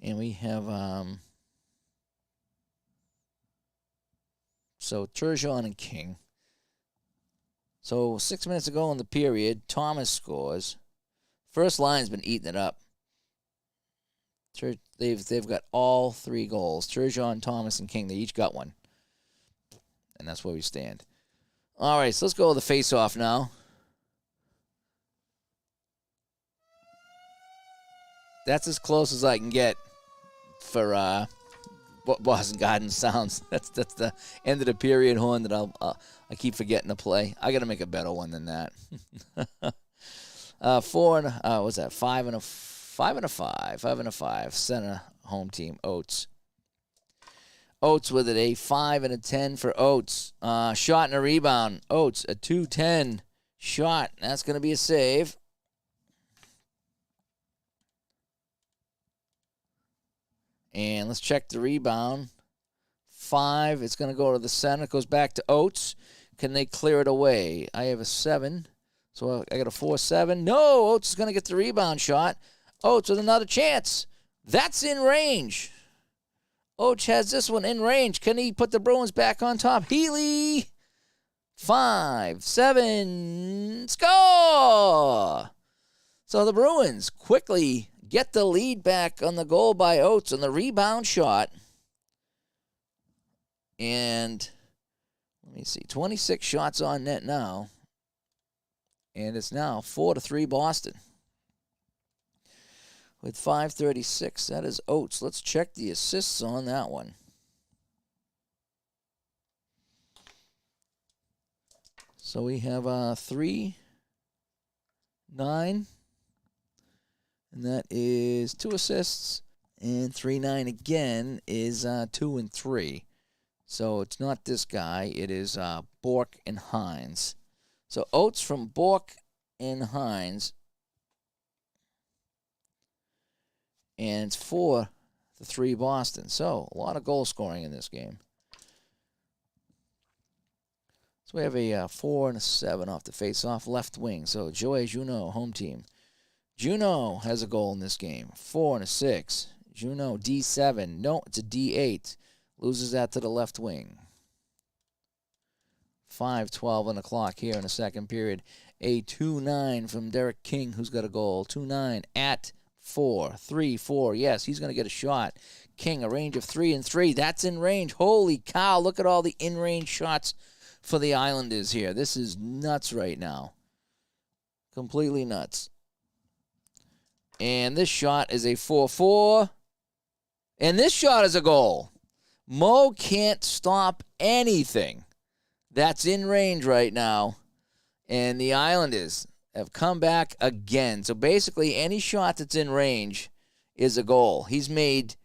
And we have so Turgeon and King. So 6 minutes ago in the period, Thomas scores. First line's been eating it up. They've got all 3 goals. Turgeon, Thomas, and King. They each got one. And that's where we stand. All right, so let's go to the face-off now. That's as close as I can get for what Boston Garden sounds. That's the end of the period horn that I keep forgetting to play. I got to make a better one than that. 4 and what's that? 5 and a 5. 5 and a 5. Center home team Oates. Oates with it, a 5 and a 10 for Oates. Shot and a rebound. Oates, a 2-10 shot. That's going to be a save. And let's check the rebound. 5. It's going to go to the center. It goes back to Oates. Can they clear it away? I have a 7. So I got a 4-7. No, Oates is going to get the rebound shot. Oates with another chance. That's in range. Oates has this one in range. Can he put the Bruins back on top? Healy. 5-7. Score! So the Bruins quickly get the lead back on the goal by Oates on the rebound shot. And let me see, 26 shots on net now. And it's now 4-3 Boston. With 5:36, that is Oates. Let's check the assists on that one. So we have 3, 9, and that is 2 assists. And 3-9 again is 2 and 3. So it's not this guy. It is Bork and Hines. So Oates from Bork and Hines. And it's 4-3 Boston. So a lot of goal scoring in this game. So we have a 4 and a 7 off the face-off left wing. So Joey Juneau, home team. Juneau has a goal in this game. 4 and a 6. Juneau, D7. No, it's a D8. Loses that to the left wing. 5:12 on the clock here in the second period. A 2-9 from Derek King, who's got a goal. 2-9 at 4. 3-4. Yes, he's going to get a shot. King, a range of 3 and 3. That's in range. Holy cow, look at all the in-range shots for the Islanders here. This is nuts right now. Completely nuts. And this shot is a 4-4. And this shot is a goal. Mo can't stop anything that's in range right now. And the Islanders have come back again. So basically, any shot that's in range is a goal. He's made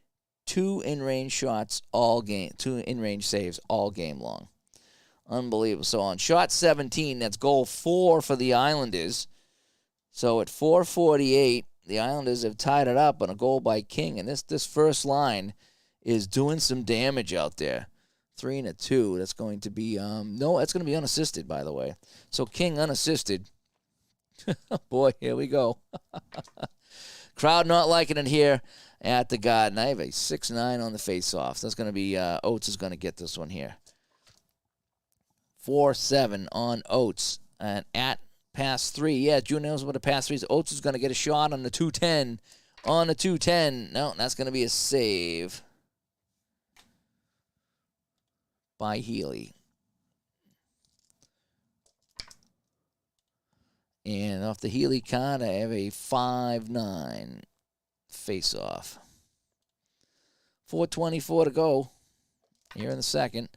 2 in-range shots all game, 2 in-range saves all game long. Unbelievable. So on shot 17, that's goal 4 for the Islanders. So at 4:48, the Islanders have tied it up on a goal by King. And this first line is doing some damage out there. 3 and a 2. That's going to be, no, that's going to be unassisted, by the way. So King unassisted. Boy, here we go. Crowd not liking it here at the Garden. I have a 6-9 on the face-off. That's going to be, Oates is going to get this one here. 4-7 on Oates. And at pass 3. Yeah, Juneau's with a pass 3. So Oates is going to get a shot on the 2-10. On the 2-10. No, that's going to be a save by Healy. And off the Healy card, I have a 5-9 face-off. 4:24 to go here in the second.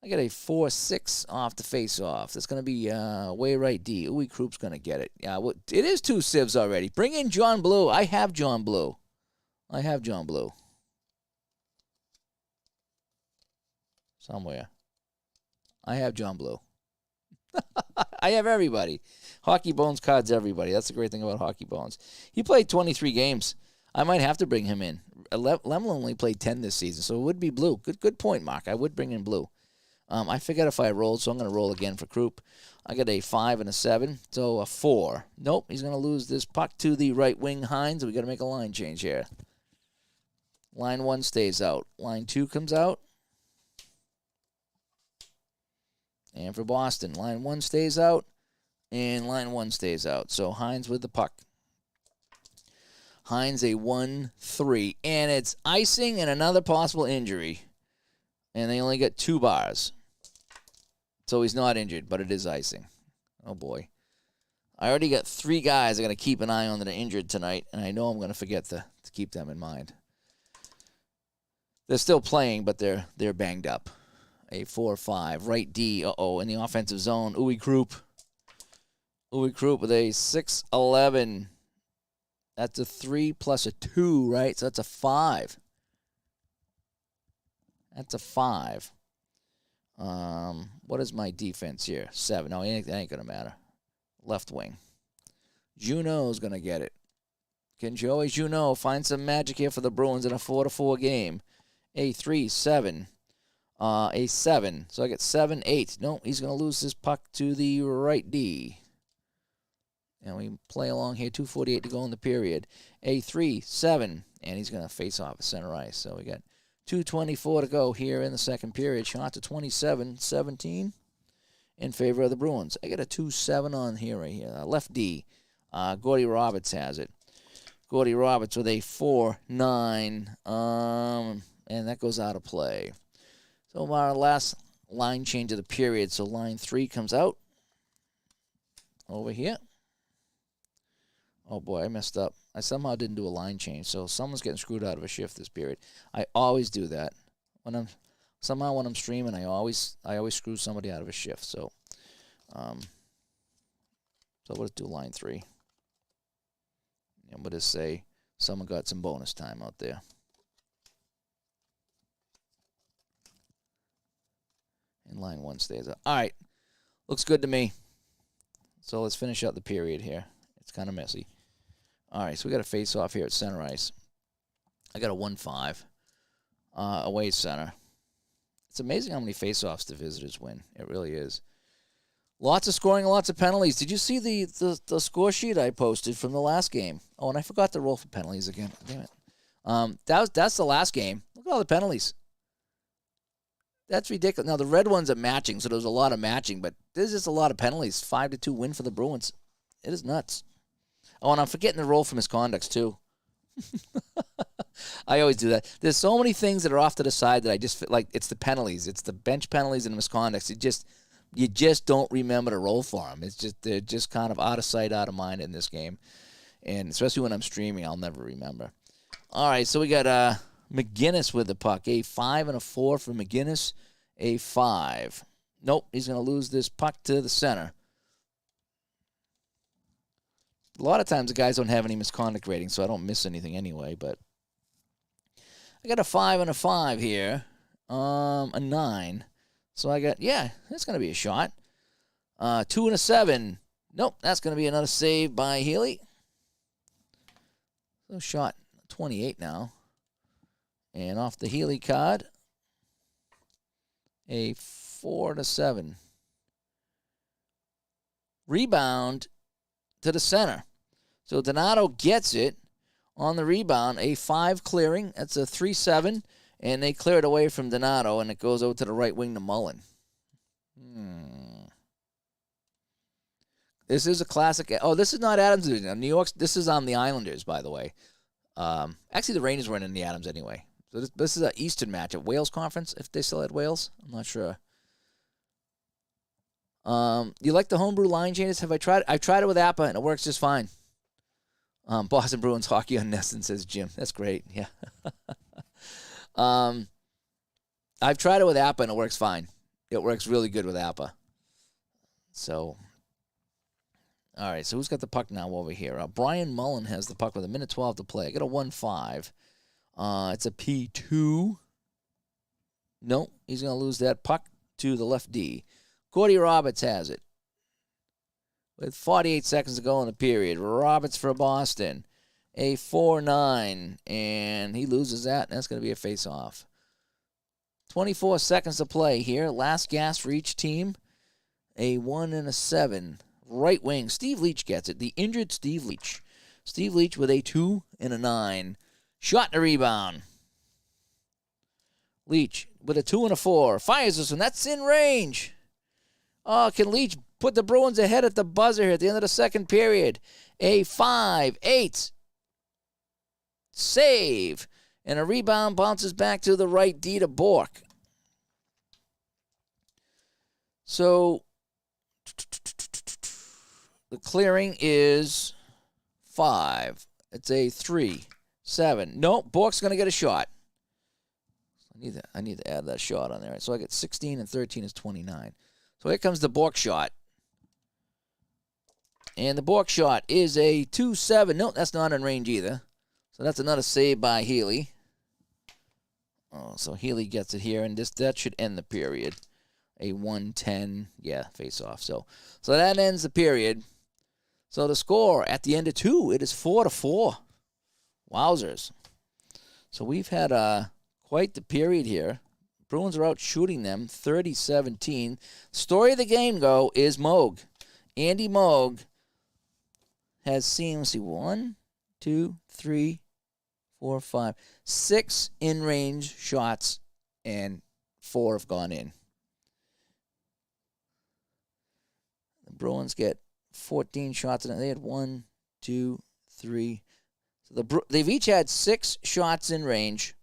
I got a 4-6 off the face-off. That's going to be way right D. Uwe Kroup's going to get it. Yeah, well, it is 2 sieves already. Bring in John Blue. I have John Blue. Somewhere. I have John Blue. I have everybody. Hockey Bones cards everybody. That's the great thing about Hockey Bones. He played 23 games. I might have to bring him in. Lemon only played 10 this season, so it would be Blue. Good point, Mark. I would bring in Blue. I forget if I rolled, so I'm going to roll again for Croup. I got a 5 and a 7, so a 4. Nope, he's going to lose this puck to the right wing, Hines. We got to make a line change here. Line 1 stays out. Line 2 comes out. And for Boston, line 1 stays out, and line 1 stays out. So Hines with the puck. Hines a 1-3, and it's icing and another possible injury. And they only get 2 bars. So he's not injured, but it is icing. Oh, boy. I already got 3 guys I got to keep an eye on that are injured tonight, and I know I'm going to forget to keep them in mind. They're still playing, but they're banged up. A 4-5. Right D, in the offensive zone. Uwe Krupp. Uwe Krupp with a 6-11. That's a 3 plus a 2, right? So that's a 5. That's a 5. What is my defense here? 7. No, that ain't going to matter. Left wing. Juneau's going to get it. Can Joey Juneau find some magic here for the Bruins in a 4-4 game? A 3-7. A 7. So I get 7-8. No, he's going to lose this puck to the right D. And we play along here. 2:48 to go in the period. A 3-7. And he's going to face off at center ice. So we got 2:24 to go here in the second period. Shot to 27-17 in favor of the Bruins. I got a 2-7 on here right here. Left D. Gordy Roberts has it. Gordy Roberts with a 4-9. And that goes out of play. So our last line change of the period. So line 3 comes out. Over here. Oh, boy, I messed up. I somehow didn't do a line change, so someone's getting screwed out of a shift this period. I always do that. When I'm streaming, I always screw somebody out of a shift. So we'll just do line 3. And we'll just say someone got some bonus time out there. And line 1 stays up. All right. Looks good to me. So let's finish out the period here. It's kind of messy. All right, so we got a face-off here at center ice. I got a 1-5 away center. It's amazing how many face-offs the visitors win. It really is. Lots of scoring, lots of penalties. Did you see the score sheet I posted from the last game? Oh, and I forgot to roll for penalties again. Damn it. That's the last game. Look at all the penalties. That's ridiculous. Now, the red ones are matching, so there's a lot of matching, but there's just a lot of penalties. 5-2 win for the Bruins. It is nuts. Oh, and I'm forgetting the roll for misconducts, too. I always do that. There's so many things that are off to the side that I just like. It's the penalties. It's the bench penalties and the misconducts. You just don't remember to roll for them. They're just kind of out of sight, out of mind in this game. And especially when I'm streaming, I'll never remember. All right, so we got McGinnis with the puck. A 5 and a 4 for McGinnis. A 5. Nope, he's going to lose this puck to the center. A lot of times the guys don't have any misconduct ratings, so I don't miss anything anyway. But I got a 5 and a 5 here. A 9. So I got, that's going to be a shot. 2 and a 7. Nope, that's going to be another save by Healy. So shot 28 now. And off the Healy card, a 4 to 7. Rebound to the center. So Donato gets it on the rebound. A 5 clearing. That's a 3-7. And they clear it away from Donato, and it goes over to the right wing to Mullen. This is a classic. Oh, this is not Adams division. New York. This is on the Islanders, by the way. Actually, the Rangers weren't in the Adams anyway. So this is an Eastern matchup. Wales Conference, if they still had Wales. I'm not sure. You like the homebrew line changes? Have I tried? I've tried it with Appa, and it works just fine. Boston Bruins hockey on Nesson, says Jim. That's great. Yeah. I've tried it with Appa, and it works fine. It works really good with Appa. So, all right. So who's got the puck now over here? Brian Mullen has the puck with 1:12 to play. I got a 1-5. It's a P2. No, he's going to lose that puck to the left D. Gordy Roberts has it. With 48 seconds to go in the period. Roberts for Boston. a 4-9, and he loses that, and that's going to be a face-off. 24 seconds to play here. Last gas for each team. A 1 and a 7. Right wing. Steve Leach gets it. The injured Steve Leach. Steve Leach with a 2 and a 9. Shot and a rebound. Leach with a 2 and a 4. Fires this one. That's in range. Oh, can Leach put the Bruins ahead at the buzzer here at the end of the second period? A 5-8. Save. And a rebound bounces back to the right D to Bork. So the clearing is 5. It's a 3-7. No, Bork's going to get a shot. I need to add that shot on there. So I get 16 and 13 is 29. So here comes the Bork shot. And the Bork shot is a 2-7. No, that's not in range either. So that's another save by Healy. Oh, so Healy gets it here, and that should end the period. A 1-10, yeah, face-off. So that ends the period. So the score at the end of 2, it is 4-4. Wowzers. So we've had quite the period here. Bruins are out shooting them 30-17. Story of the game, though, is Moog. Andy Moog has seen, let's see, 1, 2, 3, 4, 5, 6 in-range shots, and 4 have gone in. The Bruins get 14 shots, and they had 1, 2, 3. So they've each had 6 shots in range,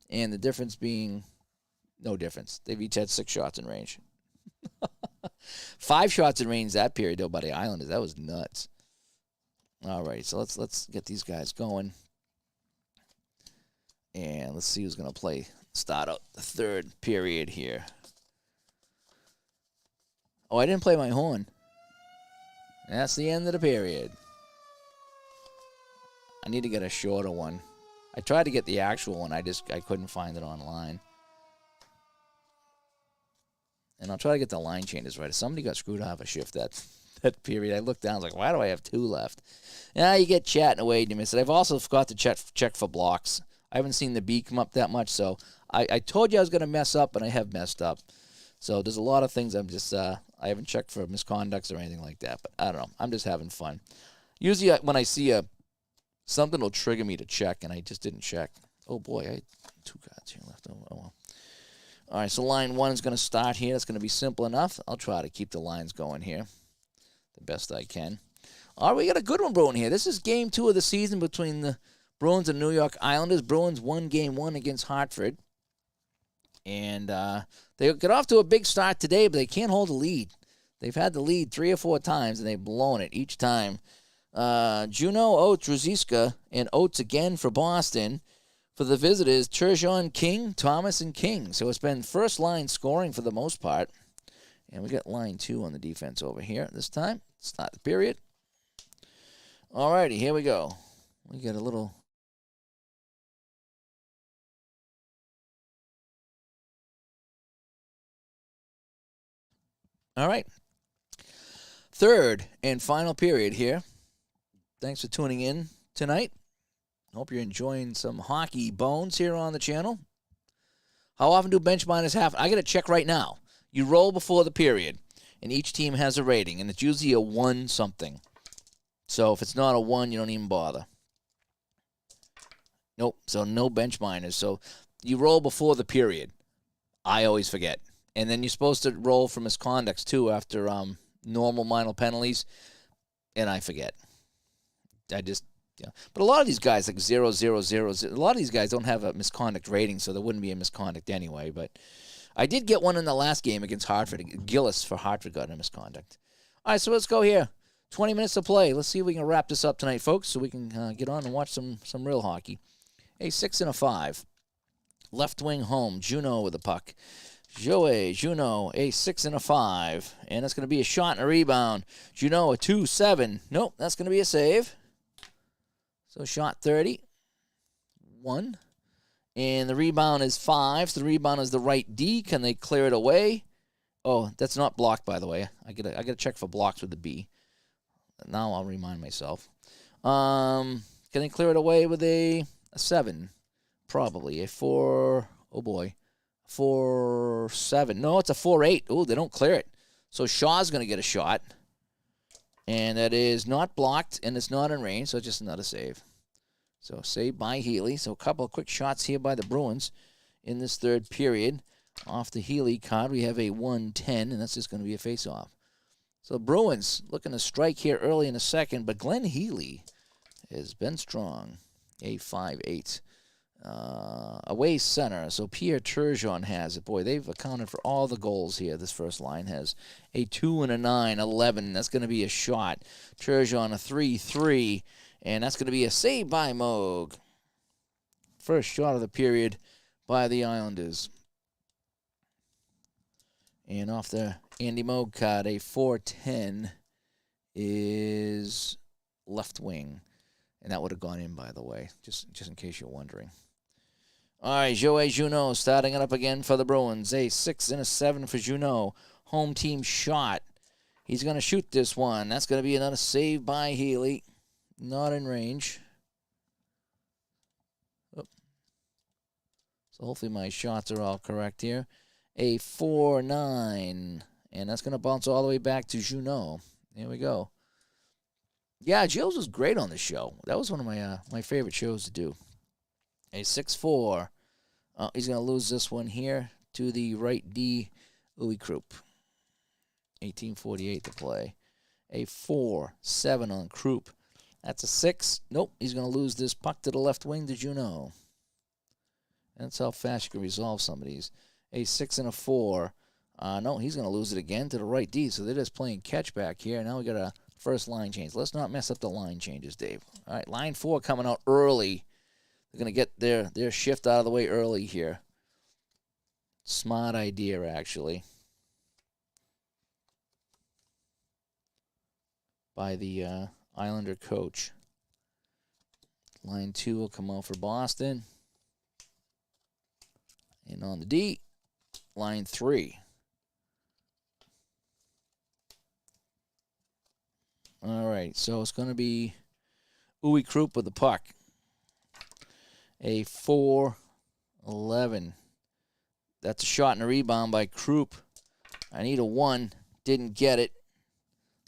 and the difference being no difference. They've each had 6 shots in range. 5 shots in range that period, though, by the Islanders. That was nuts. All right, so let's get these guys going. And let's see who's going to start out the third period here. Oh, I didn't play my horn. That's the end of the period. I need to get a shorter one. I tried to get the actual one. I couldn't find it online. And I'll try to get the line changes right. If somebody got screwed off a shift that period, I looked down, I was like, why do I have 2 left? Now you get chatting away and you miss it. I've also forgot to check for blocks. I haven't seen the B come up that much, so I told you I was going to mess up, and I have messed up. So there's a lot of things I'm just, I haven't checked for misconducts or anything like that, but I don't know. I'm just having fun. Usually when I see something will trigger me to check, and I just didn't check. Oh, boy, I had 2 cards here left. Oh, well. All right, so line 1 is going to start here. It's going to be simple enough. I'll try to keep the lines going here the best I can. All right, we got a good one brewing here. This is game 2 of the season between the Bruins and New York Islanders. Bruins won game 1 against Hartford. And they got off to a big start today, but they can't hold a lead. They've had the lead 3 or 4 times, and they've blown it each time. Juno, Oates, Ruzicka, and Oates again for Boston. For the visitors, Turgeon, King, Thomas, and King. So it's been first line scoring for the most part. And we got line 2 on the defense over here this time. Start the period. All righty, here we go. We got a little... All right. Third and final period here. Thanks for tuning in tonight. Hope you're enjoying some hockey bones here on the channel. How often do bench minors happen? I got to check right now. You roll before the period, and each team has a rating, and it's usually a 1 something. So if it's not a 1, you don't even bother. Nope, so no bench minors. So you roll before the period. I always forget. And then you're supposed to roll for misconducts, too, after normal minor penalties, and I forget. Yeah. But a lot of these guys, like 0, 0, 0, 0, a lot of these guys don't have a misconduct rating, so there wouldn't be a misconduct anyway. But I did get one in the last game against Hartford. Gillis for Hartford got a misconduct. All right, so let's go here. 20 minutes to play. Let's see if we can wrap this up tonight, folks, so we can get on and watch some real hockey. A 6 and a 5. Left wing home. Juno with the puck. Juno, a 6 and a 5. And that's going to be a shot and a rebound. Juno, a 2-7. Nope, that's going to be a save. So shot 30, 1, and the rebound is 5. So the rebound is the right D. Can they clear it away? Oh, that's not blocked, by the way. I gotta check for blocks with the B. Now I'll remind myself. Can they clear it away with a 7? Probably. A 4. Oh, boy. 4-7. No, it's a 4-8. Oh, they don't clear it. So Shaw's going to get a shot. And that is not blocked, and it's not in range, so just another save. So saved by Healy. So a couple of quick shots here by the Bruins in this third period. Off the Healy card, we have a 1-10, and that's just going to be a face-off. So Bruins looking to strike here early in the second, but Glenn Healy has been strong. A 5-8. Away center, so Pierre Turgeon has it. Boy, they've accounted for all the goals here. This first line has a 2 and a 9, 11. That's going to be a shot. Turgeon a 3-3, and that's going to be a save by Moog. First shot of the period by the Islanders. And off the Andy Moog card, a 4-10 is left wing. And that would have gone in, by the way, just in case you're wondering. All right, Joey Junot starting it up again for the Bruins. A 6 and a 7 for Junot. Home team shot. He's going to shoot this one. That's going to be another save by Healy. Not in range. Oh. So hopefully my shots are all correct here. A 4-9. And that's going to bounce all the way back to Junot. There we go. Yeah, Jills was great on the show. That was one of my favorite shows to do. A 6-4. He's going to lose this one here to the right D, Uwe Krupp. 18:48 to play. A 4-7 on Krupp. That's a 6. Nope, he's going to lose this puck to the left wing to Junot. That's how fast you can resolve some of these. A 6 and a 4. No, he's going to lose it again to the right D, so they're just playing catch back here. Now we got a first line change. Let's not mess up the line changes, Dave. All right, line 4 coming out early. They're going to get their shift out of the way early here. Smart idea, actually, by the Islander coach. Line 2 will come out for Boston. And on the D, line 3. All right, so it's going to be Uwe Krupp with the puck. A 4-11. That's a shot and a rebound by Krupp. I need a 1. Didn't get it.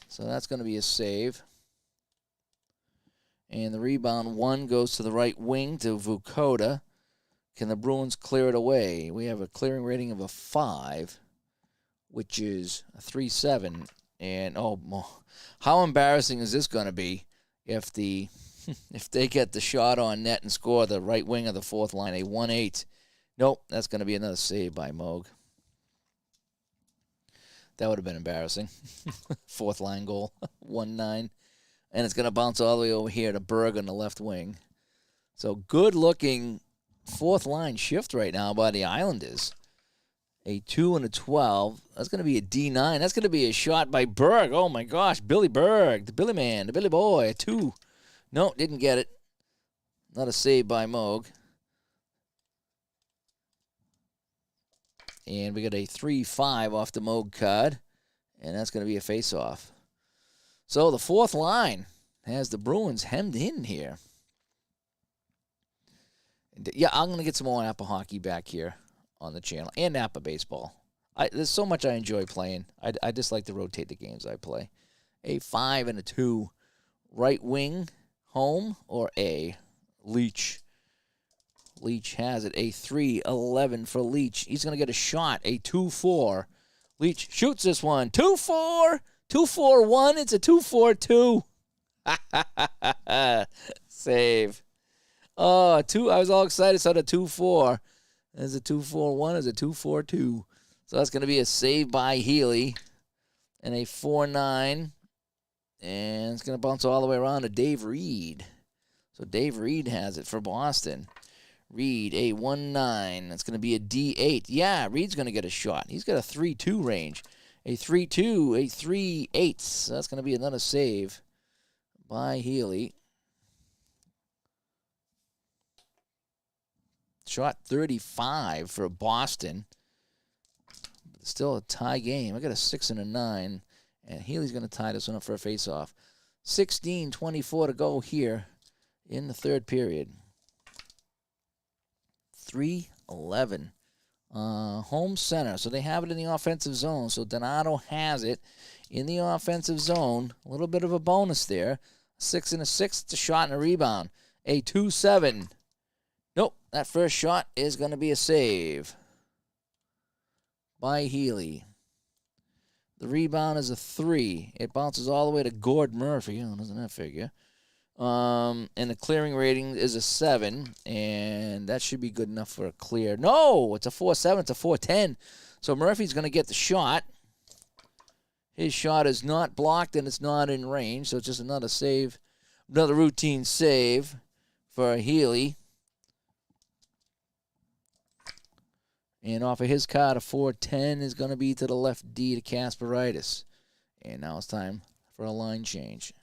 So that's going to be a save. And the rebound 1 goes to the right wing to Vukoda. Can the Bruins clear it away? We have a clearing rating of a 5, which is a 3-7. And, how embarrassing is this going to be if they get the shot on net and score the right wing of the fourth line, a 1-8. Nope, that's going to be another save by Moog. That would have been embarrassing. Fourth line goal, 1-9. And it's going to bounce all the way over here to Berg on the left wing. So good-looking fourth line shift right now by the Islanders. A 2 and a 12. That's going to be a D9. That's going to be a shot by Berg. Oh, my gosh. Billy Berg, the Billy man, the Billy boy, a 2. No, didn't get it. Not a save by Moog. And we got a 3-5 off the Moog card. And that's going to be a face-off. So the fourth line has the Bruins hemmed in here. Yeah, I'm going to get some more Napa hockey back here on the channel. And Napa baseball. There's so much I enjoy playing. I just like to rotate the games I play. A 5 and a 2. Right wing, home, or A? Leach. Leach has it. A 3-11 for Leach. He's going to get a shot. A 2-4. Leach shoots this one. 2-4. 2-4-1. It's a 2-4-2. Save. Oh, 2. I was all excited. So the 2-4. There's a 2-4-1. There's a 2-4-2. So that's going to be a save by Healy. And a 4-9. And it's going to bounce all the way around to Dave Reed. So Dave Reed has it for Boston. Reed, a 1-9. That's going to be a D8. Yeah, Reed's going to get a shot. He's got a 3-2 range. A 3-2, a 3-8. So that's going to be another save by Healy. Shot 35 for Boston. Still a tie game. I got a 6 and a 9. And Healy's going to tie this one up for a face-off. 16:24 to go here in the third period. 3-11. Home center. So they have it in the offensive zone. So Donato has it in the offensive zone. A little bit of a bonus there. 6 and a 6. It's a shot and a rebound. A 2-7. Nope. That first shot is going to be a save by Healy. The rebound is a 3. It bounces all the way to Gord Murphy. Oh, doesn't that figure? And the clearing rating is a 7, and that should be good enough for a clear. No, it's a 4-7. It's a 4-10. So Murphy's going to get the shot. His shot is not blocked, and it's not in range, so it's just another save, another routine save for Healy. And off of his card, a 4-10 is going to be to the left D to Kasparaitis. And now it's time for a line change.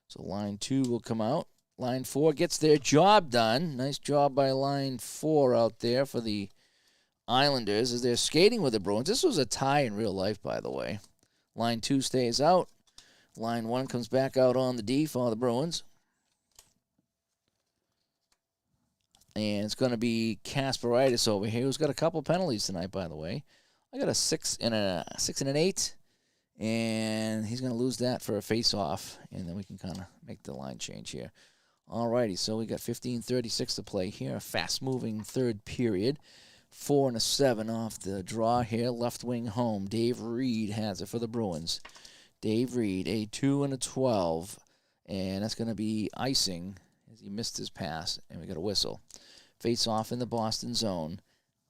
So line 2 will come out. Line 4 gets their job done. Nice job by line 4 out there for the Islanders as they're skating with the Bruins. This was a tie in real life, by the way. Line 2 stays out. Line 1 comes back out on the D for the Bruins. And it's going to be Kasparaitis over here, who's got a couple penalties tonight, by the way. I got a 6 and an 8. And he's going to lose that for a face-off, and then we can kind of make the line change here. All righty, so we got 15:36 to play here. A fast-moving third period. 4 and a 7 off the draw here. Left wing home. Dave Reed has it for the Bruins. Dave Reed, a 2 and a 12. And that's going to be icing as he missed his pass, and we got a whistle. Face-off in the Boston zone.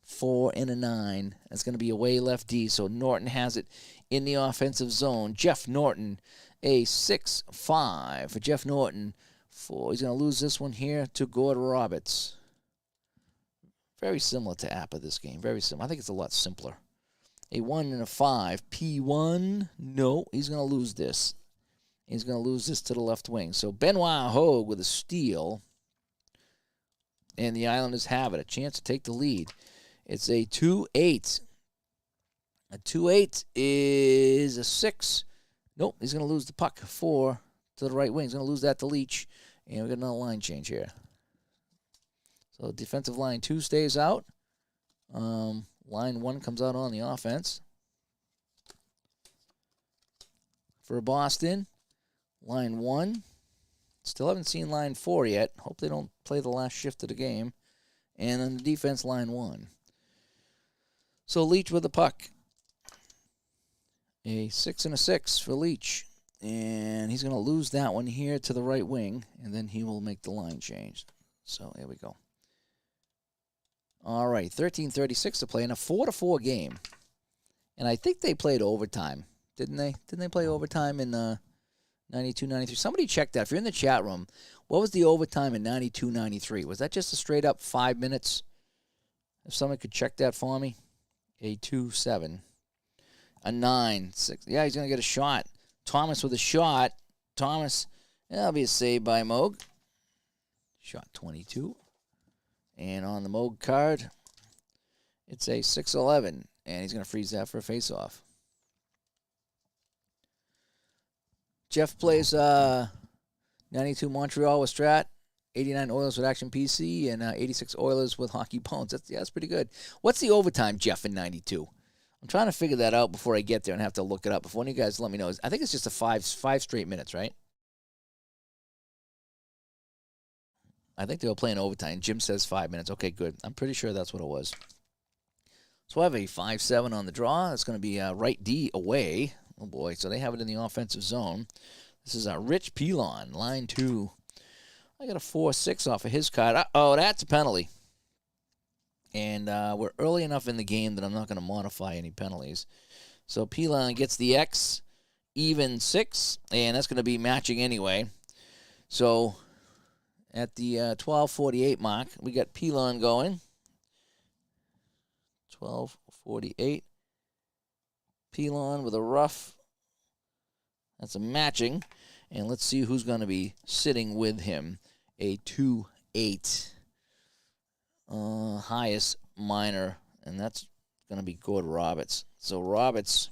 4 and a 9. That's going to be away left D, so Norton has it in the offensive zone. Jeff Norton, a 6-5 for Jeff Norton. He's going to lose this one here to Gord Roberts. Very similar to Appa this game. Very similar. I think it's a lot simpler. A 1 and a 5. P1. No, he's going to lose this. He's going to lose this to the left wing. So Benoit Hogue with a steal. And the Islanders have it. A chance to take the lead. It's a 2-8. A 2-8 is a 6. Nope, he's going to lose the puck 4 to the right wing. He's going to lose that to Leach. And we got another line change here. So defensive line 2 stays out. Line 1 comes out on the offense. For Boston, line 1. Still haven't seen line 4 yet. Hope they don't play the last shift of the game. And on the defense, line 1. So Leach with the puck. A 6 and a 6 for Leach. And he's going to lose that one here to the right wing. And then he will make the line change. So here we go. All right, 13:36 to play in a 4-4 game. And I think they played overtime. Didn't they? Didn't they play overtime in 92-93? Somebody check that. If you're in the chat room, what was the overtime in 92-93? Was that just a straight-up 5 minutes? If someone could check that for me. A 2-7. A 9-6. Yeah, he's going to get a shot. Thomas with a shot. Thomas, that'll be a save by Moog. Shot 22. And on the Moog card, it's a 6-11. And he's going to freeze that for a face-off. Jeff plays 92 Montreal with Strat, 89 Oilers with Action PC, and 86 Oilers with Hockey Bones. That's pretty good. What's the overtime, Jeff, in 92? I'm trying to figure that out before I get there and have to look it up. If one of you guys let me know. I think it's just a five straight minutes, right? I think they were playing overtime. Jim says 5 minutes. Okay, good. I'm pretty sure that's what it was. So I have a 5-7 on the draw. It's going to be right D away. Oh, boy. So they have it in the offensive zone. This is Rich Pilon, line 2. I got a 4-6 off of his card. Oh, that's a penalty. And we're early enough in the game that I'm not going to modify any penalties. So Pilon gets the X, even 6, and that's going to be matching anyway. So at the 12:48 mark, we got Pilon going. 12:48. Pilon with a rough. That's a matching. And let's see who's going to be sitting with him. A 2-8. Highest minor. And that's going to be Gord Roberts. So Roberts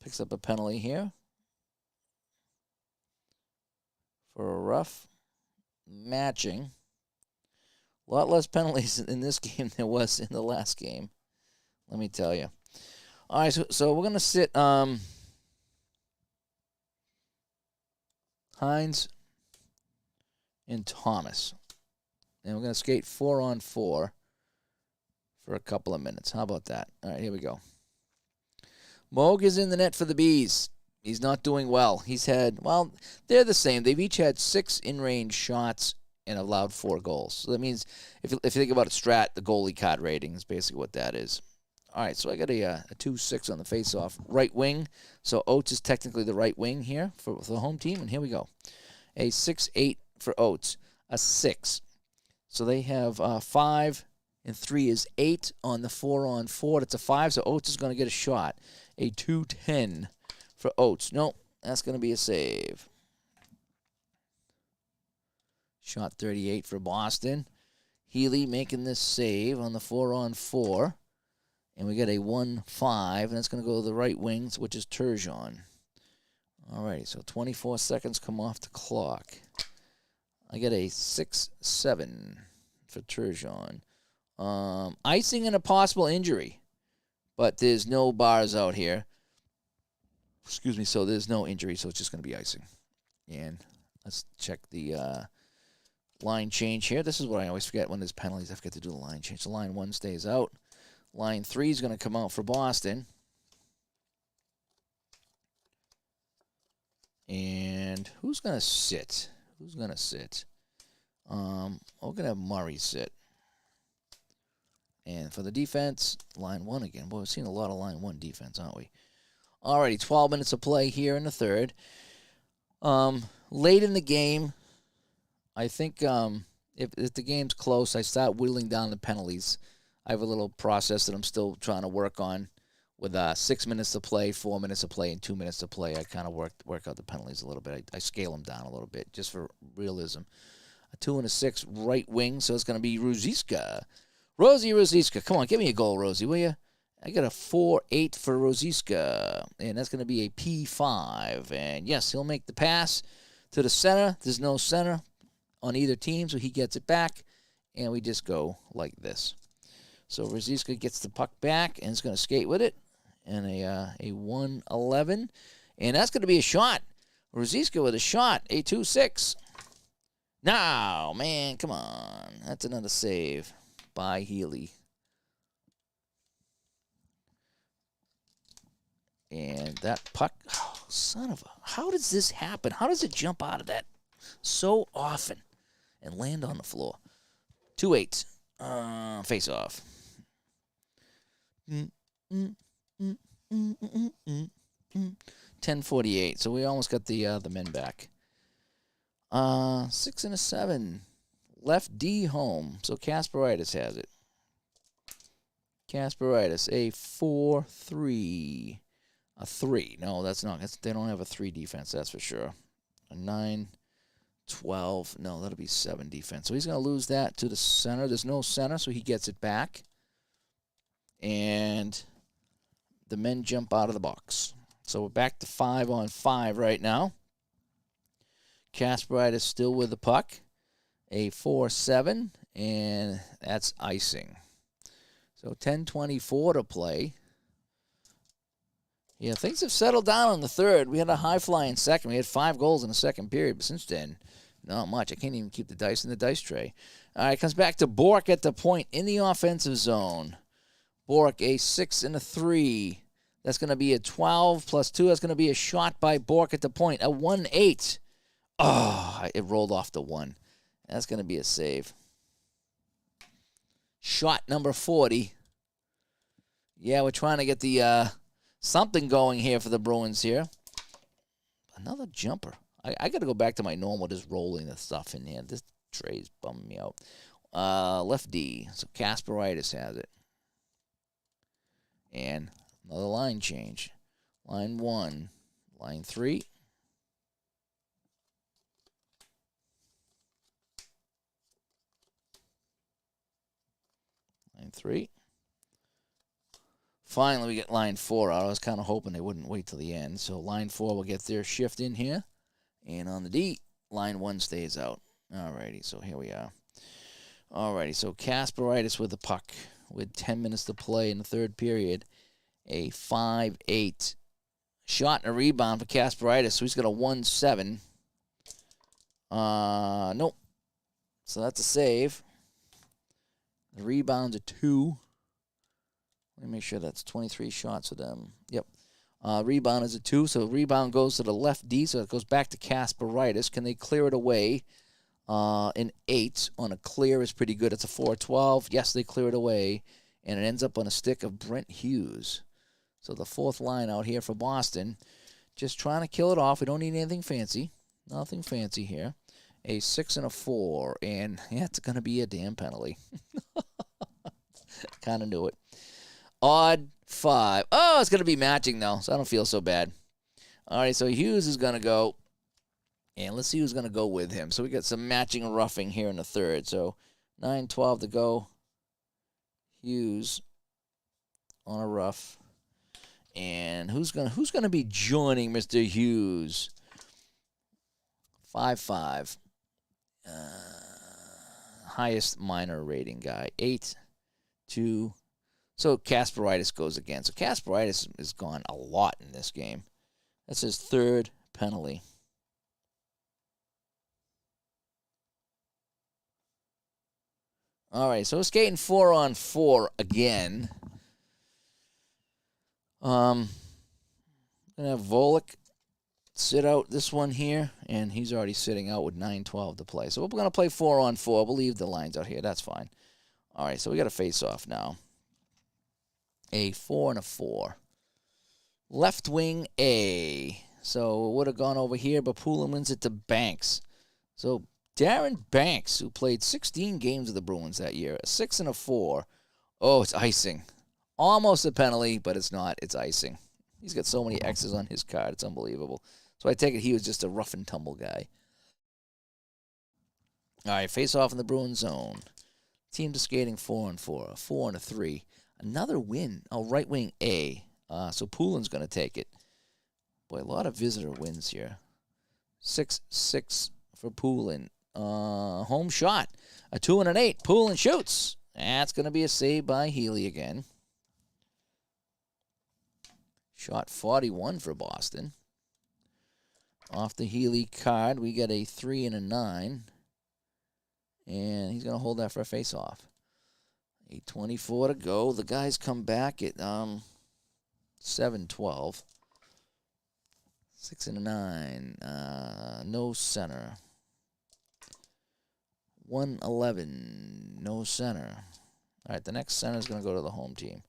picks up a penalty here. For a rough. matching. A lot less penalties in this game than was in the last game. Let me tell you. All right, so we're going to sit Hines and Thomas. And we're going to skate 4-on-4 for a couple of minutes. How about that? All right, here we go. Moog is in the net for the Bees. He's not doing well. He's had, well, they're the same. They've each had 6 in-range shots and allowed 4 goals. So that means, if you think about a strat, the goalie card rating is basically what that is. All right, so I got a 2-6 on the face-off. Right wing. So Oates is technically the right wing here for the home team. And here we go. A 6-8 for Oates. A 6. So they have 5 and 3 is 8 on the 4-on-4. It's a 5, so Oates is going to get a shot. A 2-10 for Oates. Nope, that's going to be a save. Shot 38 for Boston. Healy making this save on the 4-on-4. And we got a 1-5, and that's going to go to the right wing, which is Turgeon. All right, so 24 seconds come off the clock. I got a 6-7 for Turgeon. Icing and a possible injury, but there's no bars out here. Excuse me, so there's no injury, so it's just going to be icing. And let's check the line change here. This is what I always forget when there's penalties. I forget to do the line change. So line 1 stays out. Line 3 is going to come out for Boston. And who's going to sit? Who's going to sit? We're going to have Murray sit. And for the defense, line 1 again. Boy, we've seen a lot of line 1 defense, aren't we? Alrighty, 12 minutes of play here in the third. Late in the game, I think if the game's close, I start whittling down the penalties. I have a little process that I'm still trying to work on with 6 minutes to play, 4 minutes to play, and 2 minutes to play. I kind of work out the penalties a little bit. I scale them down a little bit just for realism. A 2 and a 6 right wing, so it's going to be Ruzicka. Rosie Ruzicka. Come on, give me a goal, Rosie, will you? I got a 4-8 for Ruzicka, and that's going to be a P5. And, yes, he'll make the pass to the center. There's no center on either team, so he gets it back, and we just go like this. So Ruzicka gets the puck back and is going to skate with it, and a 1-11. And that's going to be a shot. Ruzicka with a shot, a 2-6. Now, man, come on. That's another save by Healy. And that puck, oh, son of a, how does this happen? How does it jump out of that so often and land on the floor? 2-8, face off. 10:48, so we almost got the men back. 6 and a 7, left D home, so Kasperitis has it. Kasperitis, a 4-3. A 3. No, that's not. They don't have a 3 defense, that's for sure. A 9, 12. No, that'll be 7 defense. So he's going to lose that to the center. There's no center, so he gets it back. And the men jump out of the box. So we're back to 5-on-5 right now. Kasperitis still with the puck. A 4-7, and that's icing. So 10:24 to play. Yeah, things have settled down in the third. We had a high fly in second. We had 5 goals in the second period, but since then, not much. I can't even keep the dice in the dice tray. All right, comes back to Bork at the point in the offensive zone. Bork, a 6 and a 3. That's going to be a 12 plus 2. That's going to be a shot by Bork at the point. A 1-8. Oh, it rolled off the 1. That's going to be a save. Shot number 40. Yeah, we're trying to get the something going here for the Bruins here. Another jumper. I got to go back to my normal, just rolling the stuff in here. This tray's bumming me out. Left D. So Kasperitis has it. And another line change. Line 1. Line 3. Line 3. Finally, we get line 4 out. I was kind of hoping they wouldn't wait till the end. So line 4 will get their shift in here. And on the D, line 1 stays out. Alrighty, so here we are. Alrighty, so Kasperitis with the puck with 10 minutes to play in the third period. A 5-8 shot and a rebound for Kasperitis, so he's got a 1-7. Nope. So that's a save. The rebound's a 2. Let me make sure that's 23 shots for them. Yep. Rebound is a 2, so rebound goes to the left D, so it goes back to Kasperitis. Can they clear it away? An 8 on a clear is pretty good. It's a 4-12. Yes, they clear it away, and it ends up on a stick of Brent Hughes. So the fourth line out here for Boston, just trying to kill it off. We don't need anything fancy. Nothing fancy here. A 6 and a 4, and yeah, it's going to be a damn penalty. Kind of knew it. Odd 5. Oh, it's going to be matching, though, so I don't feel so bad. All right, so Hughes is going to go, and let's see who's going to go with him. So we got some matching roughing here in the third. So 9-12 to go. Hughes on a rough. And who's gonna be joining Mr. Hughes? 5-5. Highest minor rating guy. 8-2. So Kasperitis goes again. So Kasperitis has gone a lot in this game. That's his third penalty. All right, so we're skating 4-on-4 again. Gonna have Volek sit out this one here, and he's already sitting out with 9-12 to play. So we're gonna play 4-on-4. We'll leave the lines out here. That's fine. All right, so we got a face-off now. A 4 and a 4. Left wing A. So it would have gone over here, but Poulin wins it to Banks. So Darren Banks, who played 16 games with the Bruins that year, a 6 and a 4. Oh, it's icing. Almost a penalty, but it's not. It's icing. He's got so many X's on his card. It's unbelievable. So I take it he was just a rough and tumble guy. All right, face off in the Bruins zone. Teams are skating 4-on-4. A 4 and a 3. Another win. Oh, right wing A. So Poulin's going to take it. Boy, a lot of visitor wins here. 6-6 for Poulin. Home shot. A 2 and an 8. Poulin shoots. That's going to be a save by Healy again. Shot 41 for Boston. Off the Healy card, we get a 3 and a 9. And he's going to hold that for a face-off. 8:24 to go. The guys come back at 7-12. 6 and a 9. No center. 1-11. No center. All right, the next center is going to go to the home team.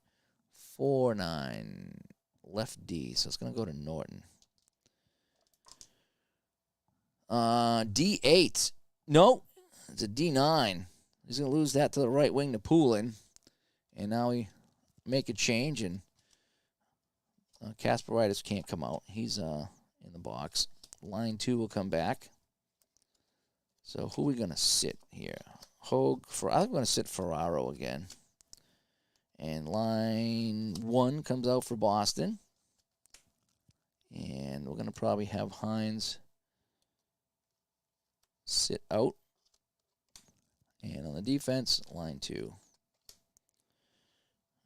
4-9. Left D, so it's going to go to Norton. D8. No, it's a D9. He's going to lose that to the right wing to Poulin. And now we make a change, and Kasperitis can't come out. He's in the box. Line 2 will come back. So who are we going to sit here? I'm going to sit Ferraro again. And line 1 comes out for Boston. And we're going to probably have Hines sit out. And on the defense, line 2.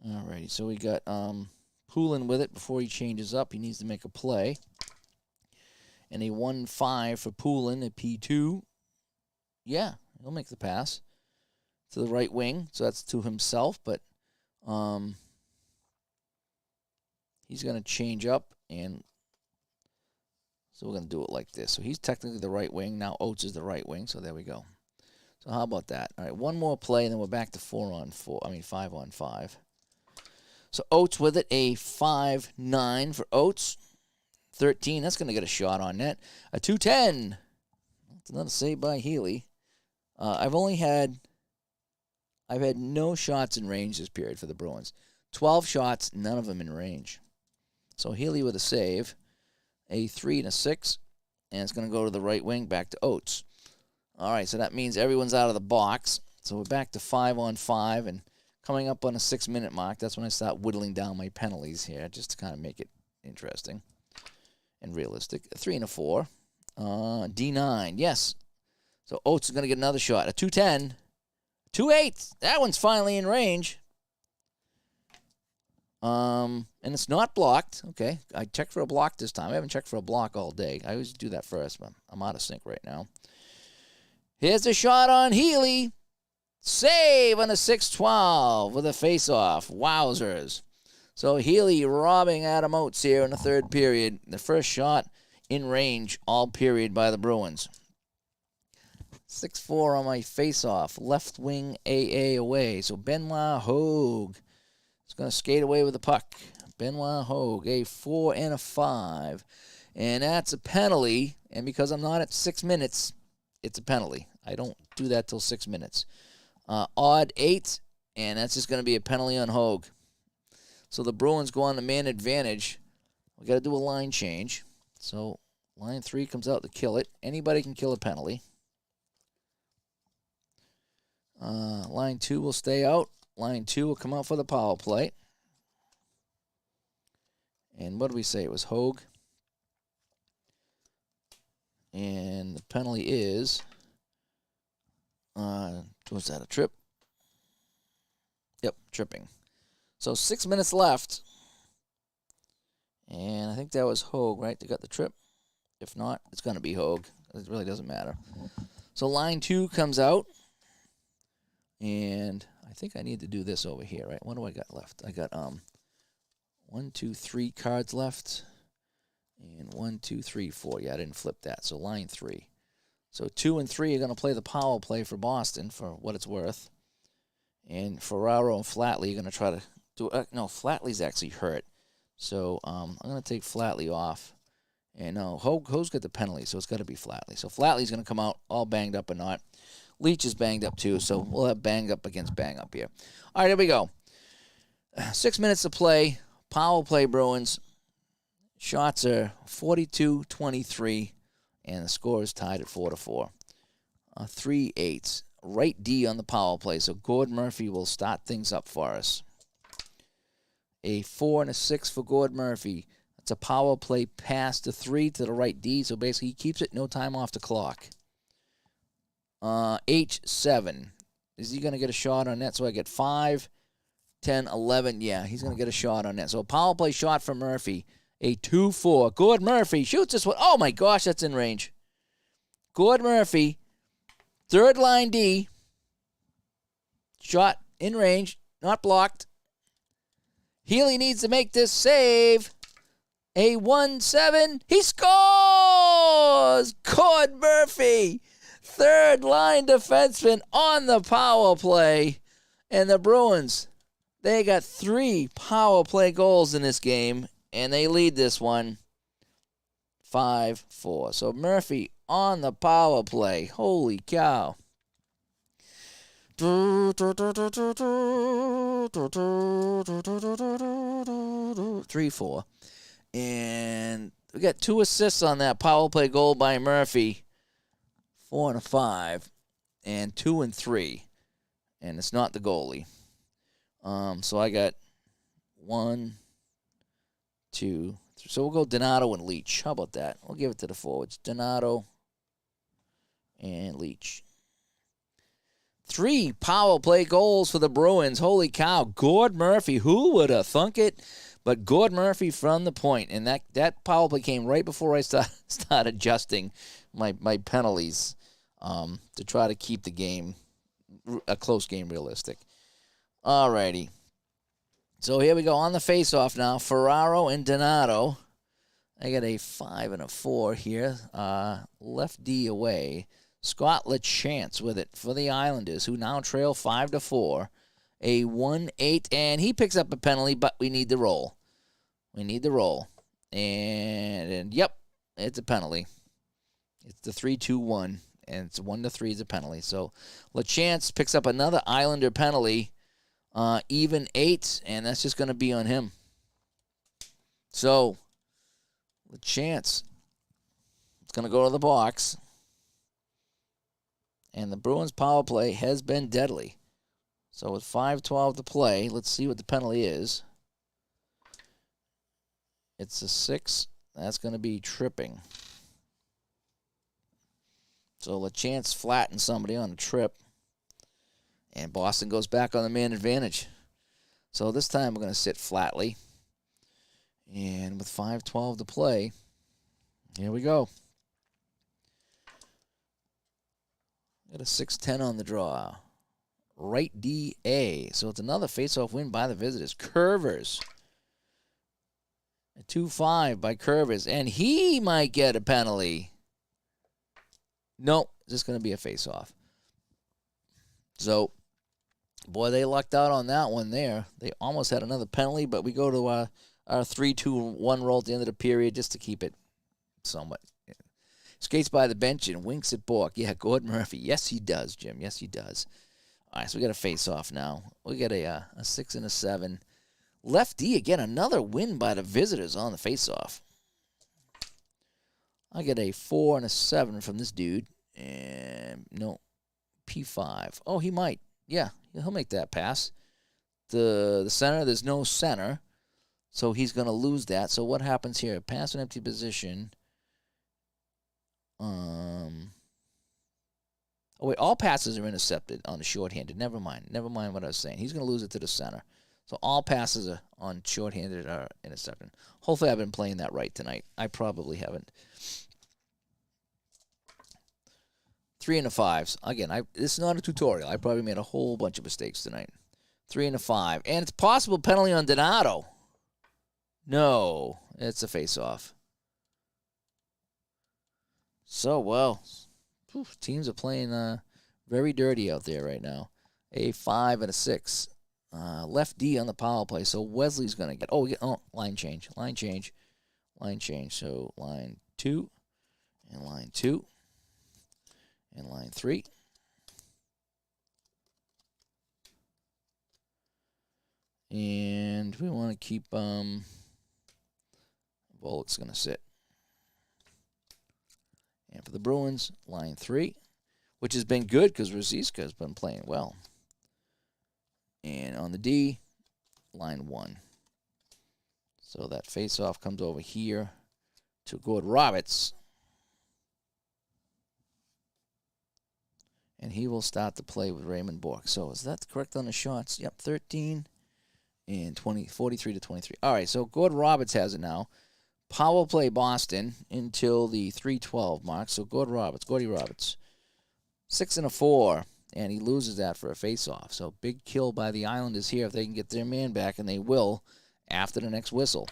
Alrighty, so we got Poulin with it before he changes up. He needs to make a play. And a 1-5 for Poulin at P2. Yeah, he'll make the pass to the right wing. So that's to himself, but he's going to change up, and so we're going to do it like this. So he's technically the right wing. Now Oates is the right wing, so there we go. So how about that? All right, one more play, and then we're back to 5-on-5. So Oates with it, a 5-9 for Oates. 13, that's going to get a shot on net. A 2-10. That's another save by Healy. I've had no shots in range this period for the Bruins. 12 shots, none of them in range. So Healy with a save, a 3 and a 6, and it's going to go to the right wing, back to Oates. All right, so that means everyone's out of the box. So we're back to 5-on-5, and coming up on a 6-minute mark, that's when I start whittling down my penalties here, just to kind of make it interesting and realistic. A 3 and a 4. D9, yes. So Oates is going to get another shot. A 210. 2-8. That one's finally in range. And it's not blocked. Okay, I checked for a block this time. I haven't checked for a block all day. I always do that first, but I'm out of sync right now. Here's a shot on Healy. Save on a 6-12 with a face-off. Wowzers. So Healy robbing Adam Oates here in the third period. The first shot in range all period by the Bruins. 6-4 on my face-off. Left wing AA away. So Benoit Hogue is going to skate away with the puck. Benoit Hogue, a 4 and a 5. And that's a penalty. And because I'm not at 6 minutes, it's a penalty. I don't do that till 6 minutes. Odd 8, and that's just going to be a penalty on Hogue. So the Bruins go on the man advantage. We got to do a line change. So line 3 comes out to kill it. Anybody can kill a penalty. Line 2 will stay out. Line 2 will come out for the power play. And what did we say? It was Hogue. And the penalty is... was that a trip? Yep, tripping. So 6 minutes left. And I think that was Hogue, right? They got the trip. If not, it's going to be Hogue. It really doesn't matter. So line 2 comes out. And I think I need to do this over here, right? What do I got left? I got 1, 2, 3 cards left. And 1, 2, 3, 4. Yeah, I didn't flip that. So line 3. So 2 and 3 are going to play the power play for Boston for what it's worth. And Ferraro and Flatley are going to try to do... no, Flatley's actually hurt. So I'm going to take Flatley off. And no, Hogue's got the penalty, so it's got to be Flatley. So Flatley's going to come out all banged up or not. Leach is banged up too, so we'll have banged up against bang up here. All right, here we go. 6 minutes to play. Power play Bruins. Shots are 42-23. And the score is tied at 4-4. 3-8. Right D on the power play. So Gord Murphy will start things up for us. A 4 and a 6 for Gord Murphy. That's a power play pass to 3 to the right D. So basically he keeps it, no time off the clock. H7. Is he going to get a shot on net? So I get 5, 10, 11. Yeah, he's going to get a shot on net. So a power play shot for Murphy. A 2-4. Gord Murphy shoots this one. Oh, my gosh, that's in range. Gord Murphy, third line D. Shot in range, not blocked. Healy needs to make this save. A 1-7. He scores! Gord Murphy, third line defenseman on the power play. And the Bruins, they got 3 power play goals in this game. And they lead this one 5-4. So Murphy on the power play. Holy cow. 3-4. And we got 2 assists on that power play goal by Murphy. 4 and a 5. And 2 and 3. And it's not the goalie. So I got 1, 2, 3. So we'll go Donato and Leach. How about that? We'll give it to the forwards. Donato and Leach. 3 power play goals for the Bruins. Holy cow. Gord Murphy. Who would have thunk it? But Gord Murphy from the point. And that power play came right before I start adjusting my penalties to try to keep the game, a close game, realistic. All righty. So here we go on the face-off now. Ferraro and Donato. I got a 5 and a 4 here. Left D away. Scott LaChance with it for the Islanders, who now trail 5-4. A 1-8, and he picks up a penalty, but we need the roll. We need the roll. And yep, it's a penalty. It's the 3-2-1, and it's 1-3 is a penalty. So LaChance picks up another Islander penalty. Even 8, and that's just going to be on him. So, the chance it's going to go to the box. And the Bruins power play has been deadly. So, with 5:12 to play, let's see what the penalty is. It's a 6. That's going to be tripping. So LeChance flattens somebody on the trip. And Boston goes back on the man advantage. So this time we're going to sit flatly. And with 5:12 to play, here we go. Got a 6-10 on the draw. Right DA. So it's another face-off win by the visitors. Curvers. A 2-5 by Curvers. And he might get a penalty. Nope. It's just going to be a face-off. So, boy, they lucked out on that one there. They almost had another penalty, but we go to our 3-2-1 roll at the end of the period just to keep it somewhat. Skates by the bench and winks at Bork. Yeah, Gordon Murphy. Yes, he does, Jim. Yes, he does. All right, so we got a face-off now. We got a 6 and a 7. Left D, again, another win by the visitors on the face-off. I get a 4 and a 7 from this dude. And, no, P5. Oh, he might. Yeah, he'll make that pass. The center, there's no center. So he's going to lose that. So what happens here? Pass an empty position. Oh, wait, all passes are intercepted on the shorthanded. Never mind what I was saying. He's going to lose it to the center. So all passes on shorthanded are intercepted. Hopefully I've been playing that right tonight. I probably haven't. 3 and a 5s. Again, this is not a tutorial. I probably made a whole bunch of mistakes tonight. 3 and a 5. And it's possible penalty on Donato. No, it's a face-off. So, well, teams are playing very dirty out there right now. A 5 and a 6. Left D on the power play, so Wesley's going to get... line change. So, line 2, and line 2, and line 3. And we want to keep... Volek's going to sit. And for the Bruins, line 3, which has been good because Rosiska has been playing well. And on the D, line 1. So that face-off comes over here to Gord Roberts. And he will start the play with Raymond Bork. So is that correct on the shots? Yep, 13 and 43 to 23. All right, so Gord Roberts has it now. Power play Boston until the 3:12 mark. So Gordy Roberts, 6 and a 4, and he loses that for a face-off. So big kill by the Islanders here if they can get their man back, and they will after the next whistle.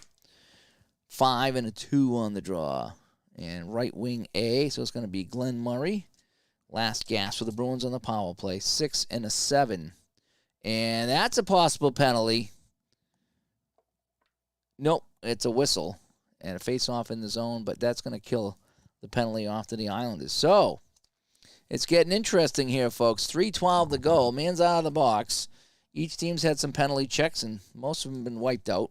5 and a 2 on the draw, and right wing A. So it's going to be Glenn Murray. Last gasp for the Bruins on the power play. 6 and a 7, and that's a possible penalty. Nope, it's a whistle. And a face-off in the zone, but that's going to kill the penalty off to the Islanders. So, it's getting interesting here, folks. 3:12 to go. Man's out of the box. Each team's had some penalty checks, and most of them have been wiped out.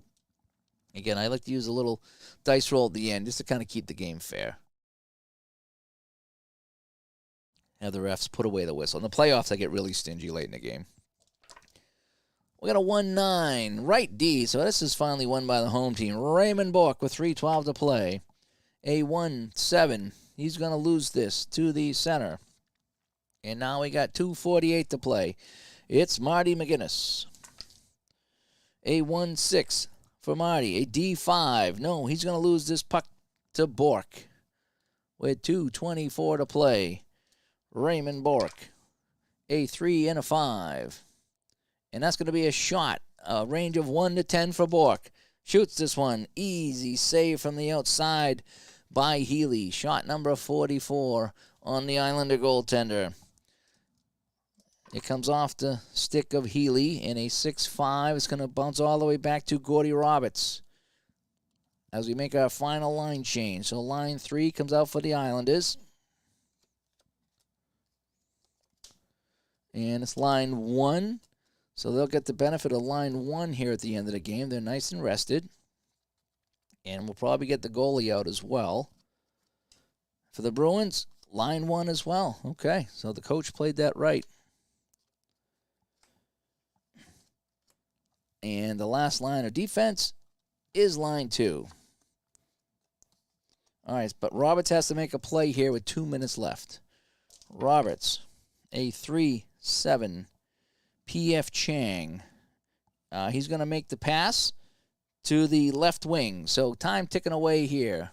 Again, I like to use a little dice roll at the end just to kind of keep the game fair. Have the refs put away the whistle. In the playoffs, I get really stingy late in the game. We got a 1-9, right D, so this is finally won by the home team. Raymond Bork with 3:12 to play. A 1-7, he's going to lose this to the center. And now we got 2:48 to play. It's Marty McGinnis. A 1-6 for Marty. A D5, no, he's going to lose this puck to Bork. With 2:24 to play. Raymond Bork. A 3 and a 5. And that's going to be a shot, a range of 1 to 10 for Bork. Shoots this one. Easy save from the outside by Healy. Shot number 44 on the Islander goaltender. It comes off the stick of Healy, and a 6-5 is going to bounce all the way back to Gordy Roberts as we make our final line change. So line 3 comes out for the Islanders. And it's line 1. So they'll get the benefit of line 1 here at the end of the game. They're nice and rested. And we'll probably get the goalie out as well. For the Bruins, line 1 as well. Okay, so the coach played that right. And the last line of defense is line 2. All right, but Roberts has to make a play here with 2 minutes left. Roberts. A 3-7. P.F. Chang. He's going to make the pass to the left wing. So time ticking away here.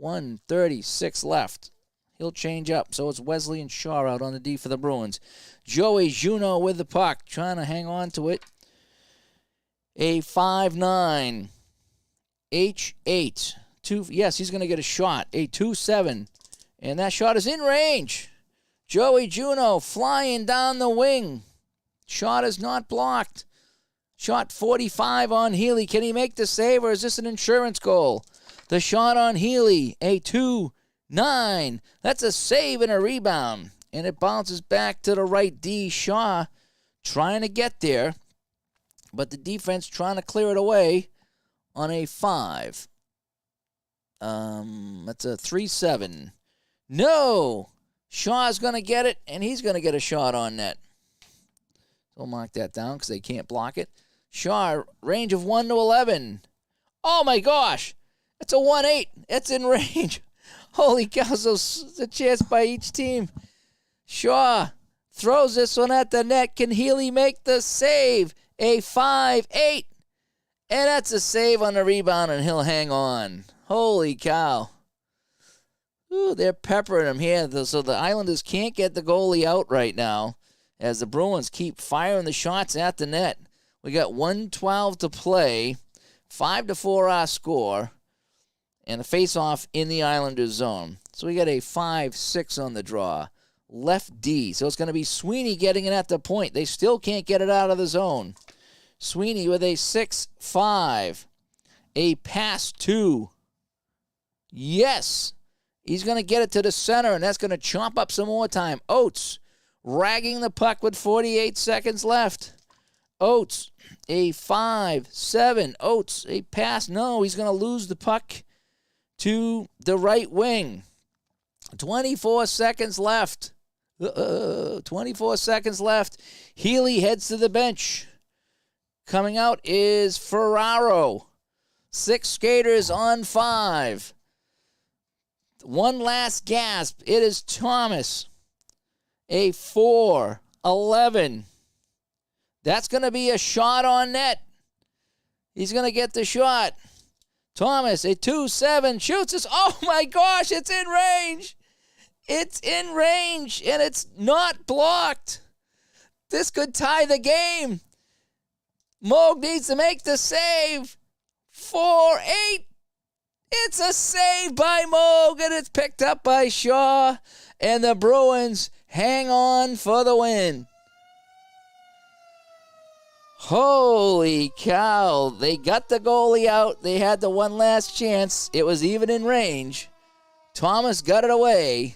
1:36 left. He'll change up. So it's Wesley and Shaw out on the D for the Bruins. Joey Juneau with the puck, trying to hang on to it. A 5-9. H8. Yes, he's going to get a shot. A 2-7. And that shot is in range. Joey Juneau flying down the wing. Shot is not blocked. Shot 45 on Healy. Can he make the save, or is this an insurance goal? The shot on Healy, a 2-9. That's a save and a rebound. And it bounces back to the right D. Shaw trying to get there, but the defense trying to clear it away on a 5. That's a 3-7. No! Shaw's going to get it, and he's going to get a shot on net. So we'll mark that down because they can't block it. Shaw, range of 1 to 11. Oh, my gosh. It's a 1-8. It's in range. Holy cow, so it's a chance by each team. Shaw throws this one at the net. Can Healy make the save? A 5-8. And that's a save on the rebound, and he'll hang on. Holy cow. Ooh, they're peppering him here. So the Islanders can't get the goalie out right now as the Bruins keep firing the shots at the net. We got 1:12 to play, 5-4 our score, and a face-off in the Islanders zone. So we got a 5-6 on the draw. Left D. So it's going to be Sweeney getting it at the point. They still can't get it out of the zone. Sweeney with a 6-5. A pass 2. Yes. He's going to get it to the center, and that's going to chomp up some more time. Oates ragging the puck with 48 seconds left. Oates, a 5-7. Oates, a pass. No, he's going to lose the puck to the right wing. 24 seconds left. 24 seconds left. Healy heads to the bench. Coming out is Ferraro. 6 skaters on 5. One last gasp. It is Thomas. A 4-11. That's going to be a shot on net. He's going to get the shot. Thomas, a 2-7, shoots this. Oh, my gosh, it's in range. It's in range, and it's not blocked. This could tie the game. Moog needs to make the save. 4-8. It's a save by Moog, and it's picked up by Shaw. And the Bruins hang on for the win. Holy cow. They got the goalie out. They had the one last chance. It was even in range. Thomas got it away.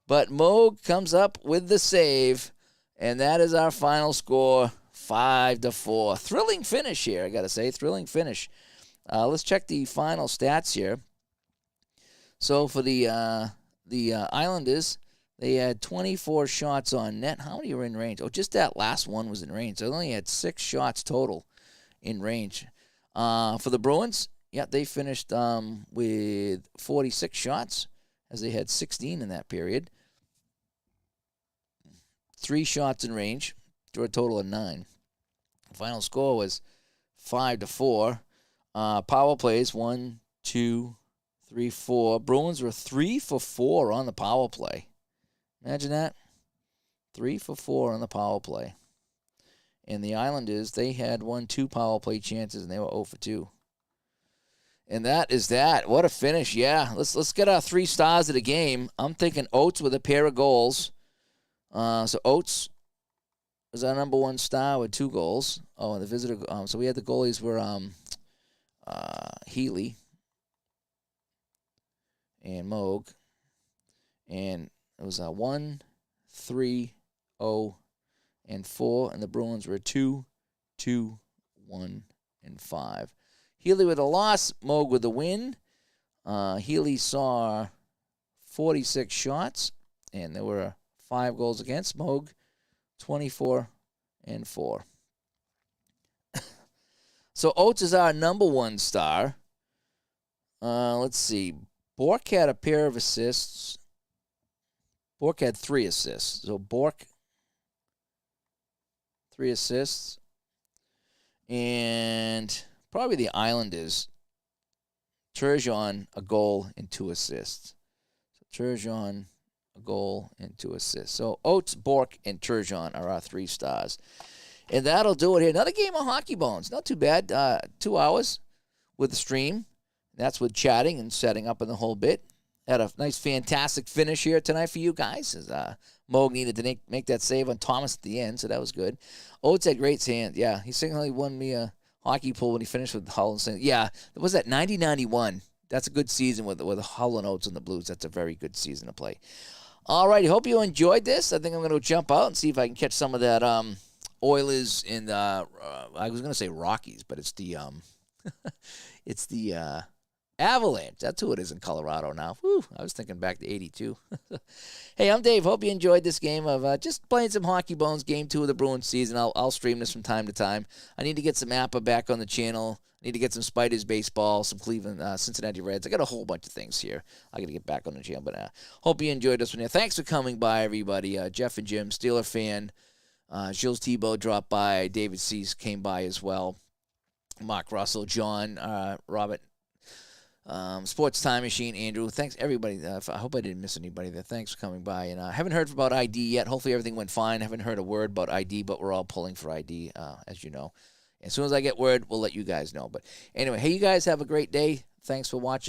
But Moog comes up with the save. And that is our final score, 5-4. Thrilling finish here, I got to say. Thrilling finish. Let's check the final stats here. So for the Islanders, they had 24 shots on net. How many were in range? Oh, just that last one was in range. So they only had 6 shots total in range. For the Bruins, yeah, they finished with 46 shots, as they had 16 in that period. 3 shots in range for a total of 9. The final score was 5-4. Power plays 1, 2, 3, 4. Bruins were 3 for 4 on the power play. Imagine that. 3 for 4 on the power play. And the Islanders, they had 2 power play chances, and they were 0 for 2. And that is that. What a finish, yeah. Let's get our 3 stars of the game. I'm thinking Oates with a pair of goals. So Oates is our number 1 star with 2 goals. Oh, and the visitor. So we had the goalies were Healy and Moog, and it was 1, 3, 0, and 4, and the Bruins were 2, 2, 1, and 5. Healy with a loss, Moog with a win. Healy saw 46 shots, and there were 5 goals against. Moog 24 and 4. So Oates is our number 1 star. Let's see. Bork had a pair of assists. Bork had 3 assists. So Bork, 3 assists. And probably the Islanders, Turgeon, a goal and 2 assists. So Turgeon, a goal and 2 assists. So Oates, Bork, and Turgeon are our 3 stars. And that'll do it here. Another game of Hockey Bones. Not too bad. 2 hours with the stream. That's with chatting and setting up in the whole bit. Had a nice, fantastic finish here tonight for you guys. As Moog needed to make that save on Thomas at the end, so that was good. Oates had great hands. Yeah, he single won me a hockey pool when he finished with Hull and St. Yeah, was that 90-91? That's a good season with Hull and Oates and the Blues. That's a very good season to play. All right, hope you enjoyed this. I think I'm going to jump out and see if I can catch some of that Oilers and I was going to say Rockies, but it's the it's the Avalanche. That's who it is in Colorado now. Whew, I was thinking back to 82. Hey, I'm Dave. Hope you enjoyed this game of just playing some Hockey Bones, Game 2 of the Bruins season. I'll stream this from time to time. I need to get some APA back on the channel. I need to get some Spiders baseball, some Cleveland, Cincinnati Reds. I got a whole bunch of things here. I got to get back on the channel. But hope you enjoyed this one here. Thanks for coming by, everybody. Jeff and Jim, Steeler fan. Jules Tebow dropped by. David Cease came by as well. Mark Russell, John, Robert. Sports Time Machine, Andrew. Thanks, everybody. I hope I didn't miss anybody there. Thanks for coming by. And I haven't heard about ID yet. Hopefully everything went fine. Haven't heard a word about ID, but we're all pulling for ID, as you know. As soon as I get word, we'll let you guys know. But anyway, hey, you guys have a great day. Thanks for watching.